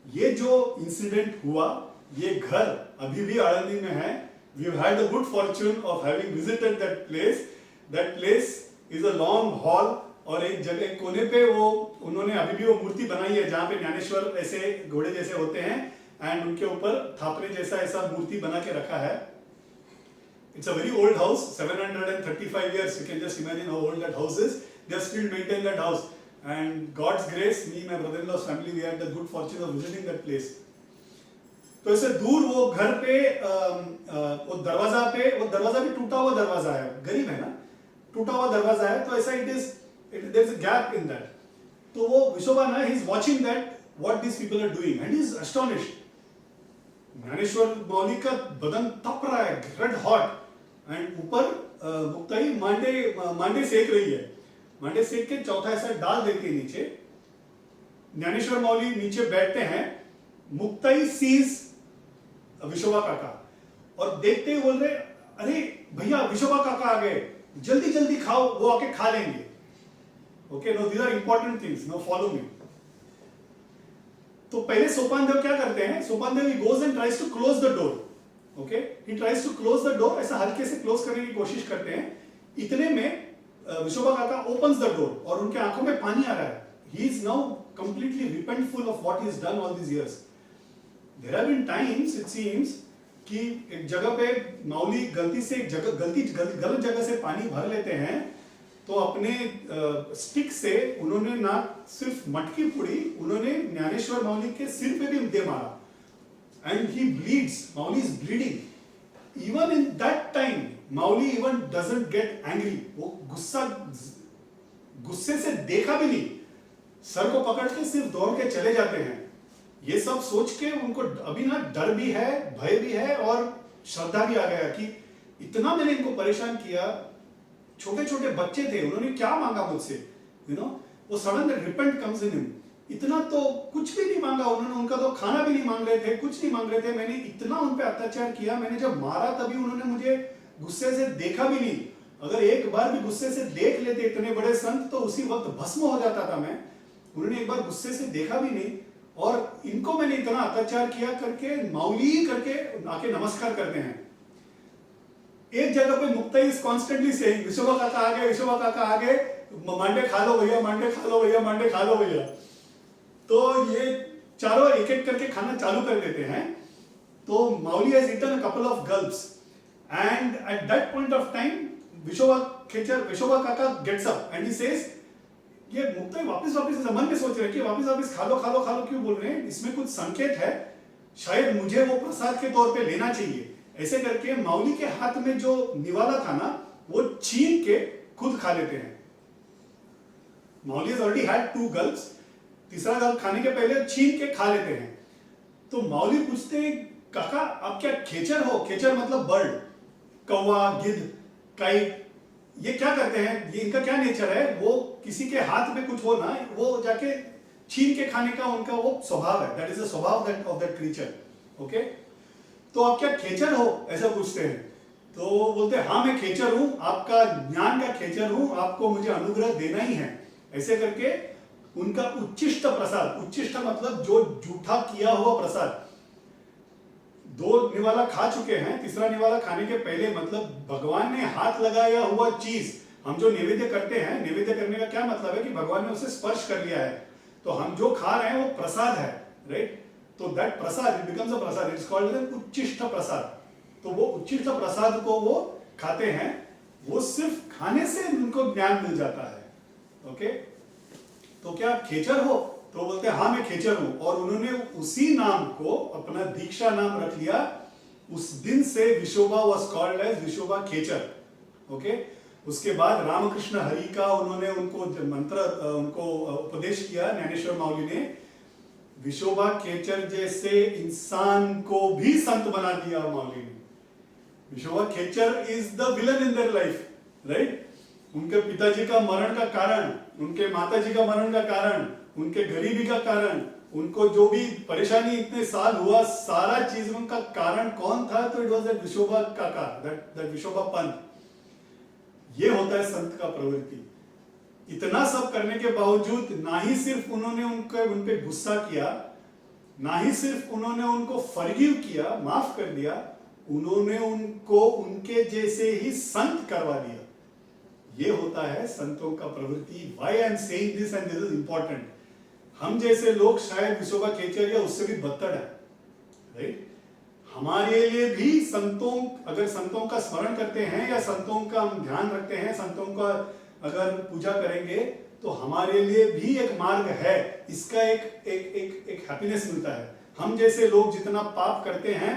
ये जो इंसिडेंट हुआ, ये घर अभी भी आळंदी में है. We have had the good fortune of having visited that place. That place is a long hall और एक जगह एक कोने पे वो उन्होंने अभी भी वो मूर्ति बनाई है जहाँ पे ज्ञानेश्वर ऐसे घोड़े जैसे होते हैं एंड उनके ऊपर थापने जैसा ऐसा मूर्ति बना के रखा है. It's a very old house, 735 years. You can just imagine how old that house is. They have still maintained that house. And God's grace, me, my brother-in-law's family, we had the good fortune of visiting that place. तो ऐसे दूर वो घर पे वो दरवाजा भी टूटा हुआ दरवाजा है, गरीब है ना, टूटा हुआ दरवाजा है, तो ऐसा there is a gap in that. तो वो विशोबा ना, he is watching that what these people are doing and he is astonished. Dnyaneshwar मौली का बदन तप रहा है, रेड हॉट, एंड ऊपर मुक्ताई मांडे सेक रही है. मांडे सेक के चौथा ऐसा डाल देती है नीचे. ज्ञानेश्वर मौली नीचे बैठते हैं. मुक्ताई सीज विशोबा काका और देखते ही बोल रहे, अरे भैया विशोबा काका आ गए, जल्दी जल्दी खाओ, वो आके खा लेंगे. Okay, no, these are important things, no, follow me. तो पहले सोपान देव क्या करते हैं, सोपान देव he goes and tries to close the door. Okay, he tries to close the door, ऐसा हल्के से क्लोज करने की कोशिश करते हैं. इतने में विशोबा काका opens the door और उनके आंखों में पानी आ रहा है. He is now completely repentful of what he has done all these years. There have been times it seems कि एक जगह पे माउली गलती से गलत जगह से पानी भर लेते हैं, तो अपने स्टिक से उन्होंने ना सिर्फ मटकी फोड़ी, उन्होंने ज्ञानेश्वर मौली के सिर पे भी दे मारा. And he bleeds, Mauli is bleeding. Even in that time Mauli even doesn't get angry. वो गुस्से से देखा भी नहीं, सर को पकड़ के सिर्फ दौड़ के चले जाते हैं. ये सब सोच के उनको अभी ना डर भी है, भय भी है और श्रद्धा भी आ गया कि इतना मैंने इनको परेशान किया. छोटे छोटे बच्चे थे, उन्होंने क्या मांगा मुझसे, यू नो, वो sudden repent comes in him. इतना तो कुछ भी नहीं मांगा उन्होंने, उनका तो खाना भी नहीं मांग रहे थे, कुछ नहीं मांग रहे थे. मैंने इतना उन पे अत्याचार किया, मैंने जब मारा तभी उन्होंने मुझे गुस्से से देखा भी नहीं. अगर एक बार भी गुस्से से देख लेते इतने बड़े संत, तो उसी वक्त भस्म हो जाता था मैं. उन्होंने एक बार गुस्से से देखा भी नहीं और इनको मैंने इतना अत्याचार किया करके माउली करके आके नमस्कार करते हैं. एक जगह पे मुक्ताई इज कॉन्स्टेंटली सेइंग, विशोबा काका आ गए, विशोबा काका आ गए, मांडे खा लो भैया, मांडे खा लो भैया, मांडे खा लो भैया. तो ये चारों एक एक करके खाना चालू कर देते हैं. तो Mauli has eaten a couple of gulps and at that point of time Vishoba Kaka gets up and he says, ये मुक्ताई वापस मन में सोच रहे कि वापस खा लो क्यों बोल रहे हैं, इसमें कुछ संकेत है, शायद मुझे वो प्रसाद के तौर पे लेना चाहिए. ऐसे करके माउली के हाथ में जो निवाला था ना, वो छीन के खुद खा लेते हैं. माउली हैज ऑलरेडी हैड 2 गल्प्स, तीसरा गल्प खाने के पहले छीन के खा लेते हैं. तो माउली पूछते हैं, काका आप क्या खेचर हो? खेचर मतलब बर्ड, कौवा, गिद्ध, काइट. ये क्या करते हैं, ये इनका क्या नेचर है, वो किसी के हाथ में कुछ हो ना, वो जाके छीन के खाने का उनका वो स्वभाव है. दैट इज द स्वभाव ऑफ दैट क्रीचर. ओके, तो आप क्या खेचर हो, ऐसा पूछते हैं. तो बोलते हैं, हाँ मैं खेचर हूं, आपका ज्ञान का खेचर हूं, आपको मुझे अनुग्रह देना ही है. ऐसे करके उनका उच्चिष्ट प्रसाद, उच्चिष्ट मतलब जो जूठा किया हुआ प्रसाद, 2 निवाला खा चुके हैं, तीसरा निवाला खाने के पहले, मतलब भगवान ने हाथ लगाया हुआ चीज, हम जो नैवेद्य करते हैं, नैवेद्य करने का क्या मतलब है कि भगवान ने उसे स्पर्श कर लिया है, तो हम जो खा रहे हैं वो प्रसाद है, राइट. तो that prasad, it becomes a prasad, it's called an uchchishta prasad. तो वो उच्चिष्ट प्रसाद को वो खाते हैं, वो सिर्फ खाने से उनको ज्ञान मिल जाता है. ओके, तो क्या आप खेचर हो? तो बोलते हैं, हाँ मैं खेचर हूं. और उन्होंने उसी नाम को अपना दीक्षा नाम रख लिया. उस दिन से विशोबा वाज कॉल्ड एज विशोबा खेचर. ओके, उसके बाद रामकृष्ण हरि का उन्होंने उनको मंत्र उनको उपदेश किया ज्ञानेश्वर माउली ने. विशोबा खेचर जैसे इंसान को भी संत बना दिया माउली ने. विशोबा खेचर is the villain in their life, right. उनके पिताजी का मरण का कारण, उनके माताजी का मरण का कारण, उनके गरीबी का कारण, उनको जो भी परेशानी इतने साल हुआ, सारा चीजों का कारण कौन था? तो इट वाज दैट विशोबा काका, दैट विशोबा पंत. ये होता है संत का प्रवृत्ति. इतना सब करने के बावजूद ना ही सिर्फ उन्होंने उन पे गुस्सा किया, ना ही सिर्फ उन्होंने उनको फॉरगिव किया, माफ कर दिया, उन्होंने उनको उनके जैसे ही संत करवा दिया. ये होता है संतों का प्रवृत्ति. Why I am saying this and this is important. हम जैसे लोग शायद विशोबा खेचर या उससे भी बदतर है, राइट? हमारे लिए भी संतों, अगर संतों का स्मरण करते हैं या संतों का हम ध्यान रखते हैं, संतों का अगर पूजा करेंगे तो हमारे लिए भी एक मार्ग है, इसका एक हैप्पीनेस मिलता है. हम जैसे लोग जितना पाप करते हैं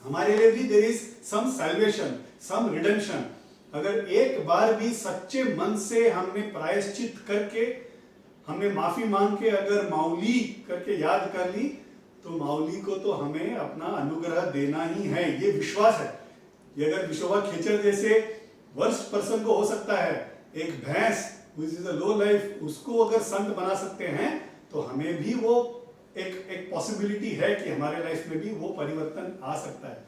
हमारे लिए भी there is some salvation, some redemption. अगर एक बार भी सच्चे मन से हमने प्रायश्चित करके, हमने माफी मांग के अगर माउली करके याद कर ली, तो माउली को तो हमें अपना अनुग्रह देना ही है. ये विश्वास है. ये अगर विशोबा खेचर जैसे वर्स्ट पर्सन को हो सकता है, एक भैंस which is a low life, उसको अगर संत बना सकते हैं, तो हमें भी वो एक पॉसिबिलिटी है कि हमारे लाइफ में भी वो परिवर्तन आ सकता है.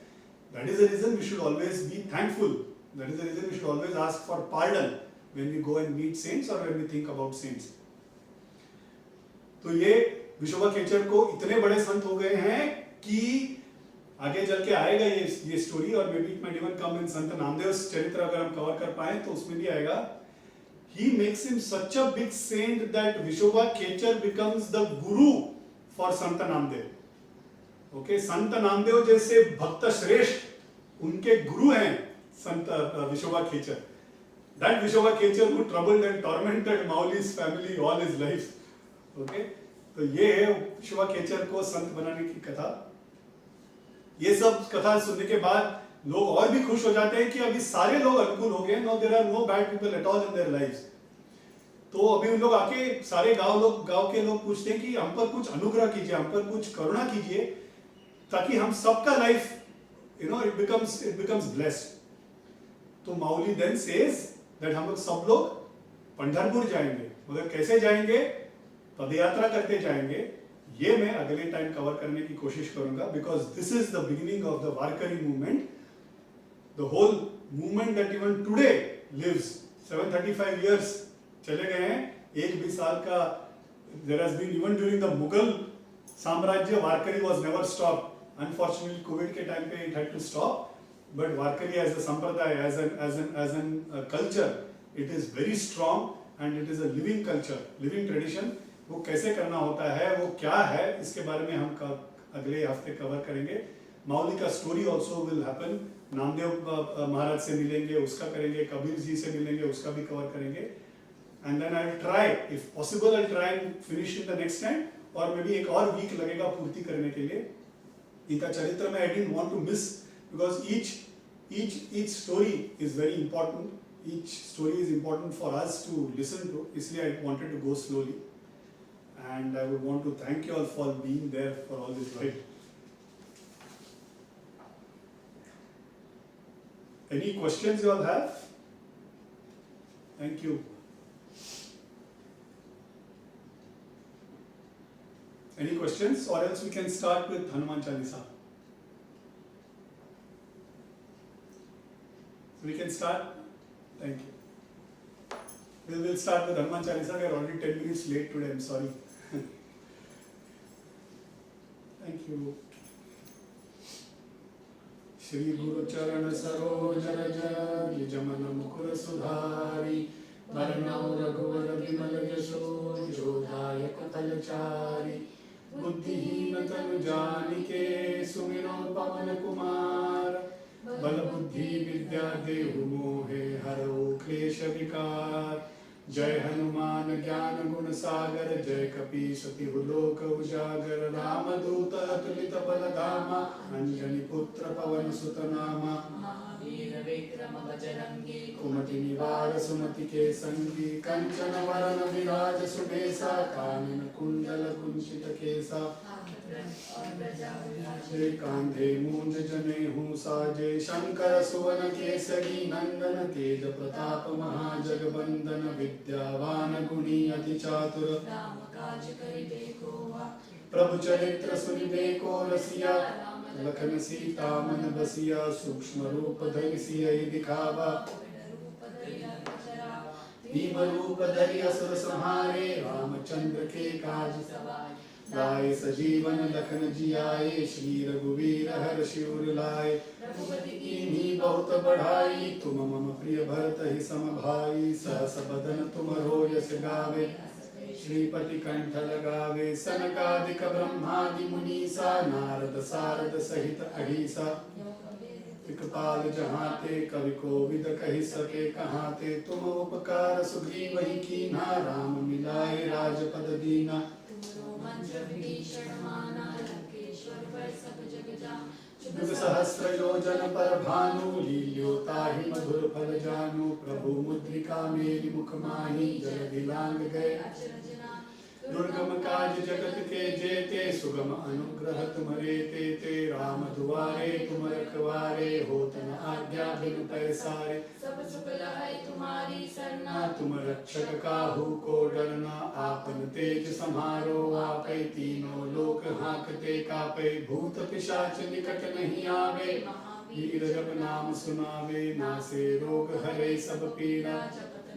That is the reason we should always be thankful. That is the reason we should always ask for pardon when we go and meet saints or when we think about saints. तो ये विशोबा खेचर को इतने बड़े संत हो गए हैं कि आगे चल के आएगा ये स्टोरी, और maybe it might even come in Sant Namdev चरित्र, अगर हम कवर कर पाए तो उसमें भी आएगा. He makes him such a big saint that Vishoba Khechar becomes the guru for Sant Namdev. Okay, Sant Namdev जैसे भक्त श्रेष्ठ उनके गुरु हैं संत विशोबा खेचर. That Vishoba Khechar who troubled and tormented Mauli's family all his life. Okay, तो ये है विशोबा खेचर को संत बनाने की कथा. ये सब कथा सुनने के बाद लोग और भी खुश हो जाते हैं कि अभी सारे लोग अनुकूल हो गए. No, there are no bad people at all in their lives. तो अभी उन लोग आके सारे गांव के लोग पूछते हैं कि हम पर कुछ अनुग्रह कीजिए, हम पर कुछ करुणा कीजिए, ताकि हम सबका लाइफ इट बिकम्स ब्लेस्ड. तो माउली देन सेज दैट हम लोग सब लोग पंढरपुर जाएंगे, मगर कैसे जाएंगे? पदयात्रा करते जाएंगे. ये मैं अगले टाइम कवर करने की कोशिश करूंगा, because this is the beginning of the Warkari movement. The whole movement that even today lives. 735 years चले गए हैं, एक भी साल का. There has been even during the Mughal samrajya Warkari was never stop. Unfortunately Covid के टाइम पे it had to stop, but Warkari as a sampradaya, as an culture, it is very strong and it is a living culture, living tradition. वो कैसे करना होता है, वो क्या है, इसके बारे में हम अगले हफ्ते कवर करेंगे. माउली का story also will happen. Namdev Maharaj से मिलेंगे, उसका करेंगे. कबीर जी से मिलेंगे, उसका भी कवर करेंगे. And then I will try, if possible I try and finish in the next time, और मे बी एक और वीक लगेगा पूर्ति करने के लिए. इनका चरित्र में I didn't want to miss, because each story is very important. Each story is important for us to listen to. इसलिए I wanted to go slowly. And I would want to thank you all for being there for all this ride. Any questions you all have? Thank you. Any questions, or else we can start with Hanuman Chalisa. We can start. Thank you. We'll start with Hanuman Chalisa. We are already 10 minutes late today. I'm sorry. Thank you. Shri गुरु चरण सरोज रज निज मन मुकुर सुधारी. वरनौ रघुवर विमल यशो जोधायक फलचारी. बुद्धिहीन तनु जानिके सुमिरो पवन कुमार. बल बुद्धि विद्या देहु मोहे हरौ क्लेश विकार. जय हनुमान ज्ञान गुण सागर. जय कपीस तिहु लोक उजागर. रामदूत अतुलित बल धामा. अंजनी पुत्र पवन सुत नामा. महावीर विक्रम बजरंगी. कुमति निवार सुमति के संगी. कंचन वरन विराज सुबेसा. कानन कुंडल कुंचित केसा. कांधे मूंज जनेऊ साजे. शंकर सुवन केसरी नंदन. तेज प्रताप महाजगबंदन. विद्यावान गुणी अति चातुर. राम काज करिबे को प्रभु चरित्र सुनिबे को रसिया. लखन सीता मन बसिया. सूक्ष्म रूप धरि सियहि दिखावा. भीम रूप धरि असुर संहारे. रामचंद्र के काज सवारे. लाए सजीवन लखन जियाए, श्री रघुवीर हर्षि उर लाए। रघुपति कीन्ही बहुत बढ़ाई, तुम मम प्रिय भरत ही सम भाई। सहस बदन तुमरो यस गावे, श्रीपति कंठ लगावे। सनकादिक ब्रह्मादि मुनीसा, नारद सारद सहित अहिसा। इकबाल जहाँ ते, कवि कोविद कहि सके कहाँ ते। तुम उपकार सुग्रीव ही कीन्हा, राम मिलाए राजपद दीना। तुमरो मंत्र विभीषण माना, लंकेश्वर पर सब जग जान। जुग सहस्र योजन पर भानु, लील्योता ही मधुर फल जानू। प्रभु मुद्रिका मेरी मुख माही, जल दिलांग गए अचरज नाम। दुर्गम काज जगत के जेते, सुगम अनुग्रह तुम्हारे ते। राम दुआरे तुम रखवारे, होत न आज्ञा बिनु पैसारे। सब सुख लहै तुम्हारी सरना, तुम रक्षक काहू को डरना। आपन तेज समारो आपै, तीनों लोक हांकते कापै। भूत पिशाच निकट नहीं आवे, वीर जब नाम सुनावे। नासे रोग हरे सब पीरा,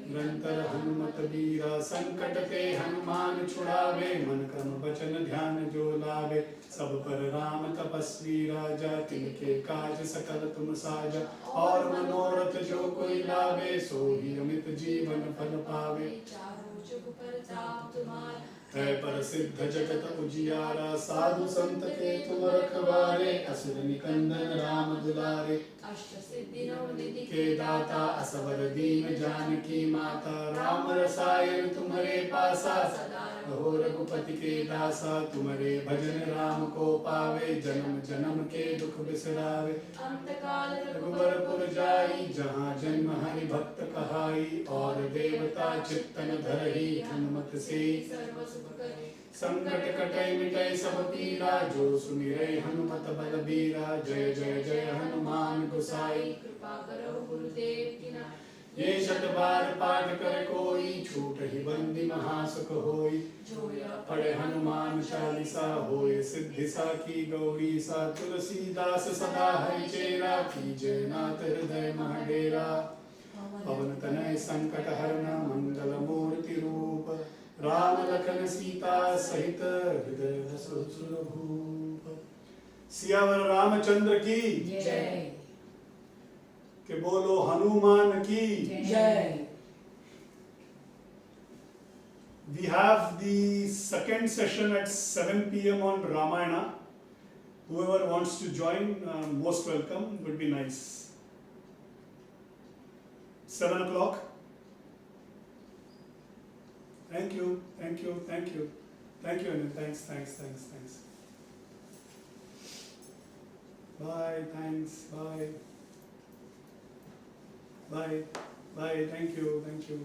निरंतर हनुमत बीरा। संकट ते हनुमान छुड़ावे, मन क्रम वचन ध्यान जो लावे। सब पर राम तपस्वी राजा, तिनके काज सकल तुम साजा। और मनोरथ जो कोई लावे, सोई अमित जीवन फल पावे। चारों जुग परताप तुम्हारा, है प्रसिद्ध जगत उजियारा। साधु संत के तुम रखवारे, असुर निकंदन राम दुलारे। अष्ट सिद्धि नौ निधि के दाता, असवर दीन जानकी माता। राम रसायन तुम्हारे पासा, सदा हो रघुपति के दासा। तुम्हारे भजन राम को पावे, जन्म जन्म के दुख बिसरावे। अंत काल रघुबरपुर जाई, जहाँ जन्म हरि भक्त कहाई। और देवता चित्तन धरहि, हनुमत से सर्व सुख करे। संकट कटै मिटै सब पीरा, जो सुमिरै हनुमत बलबीरा। जय जय जय हनुमान गोसाई, कृपा करो गुरुदेव की नाई। ये शत बार पाठ कर कोई, छूट ही बंदी महासुख होई। जो यह पढ़े हनुमान चालीसा, होए सिद्धि साखी गौरी सा। तुलसीदास सदा हरि चेरा, कीजय नाथ हृदय मह डेरा। पवन तनय संकट हरना, मंगल मूर्ति रूप। राम लखन सीता सहित, हृदय बसु सुरभूप। सियावर रामचंद्र की जय। के बोलो हनुमान की जय। We have the second session at 7 p.m. on Ramayana. Whoever wants to join, most welcome. Would be nice. 7 o'clock. Thank you, thank you, thank you, thank you, Anil. Thanks. Bye. Thanks. Bye. Thank you.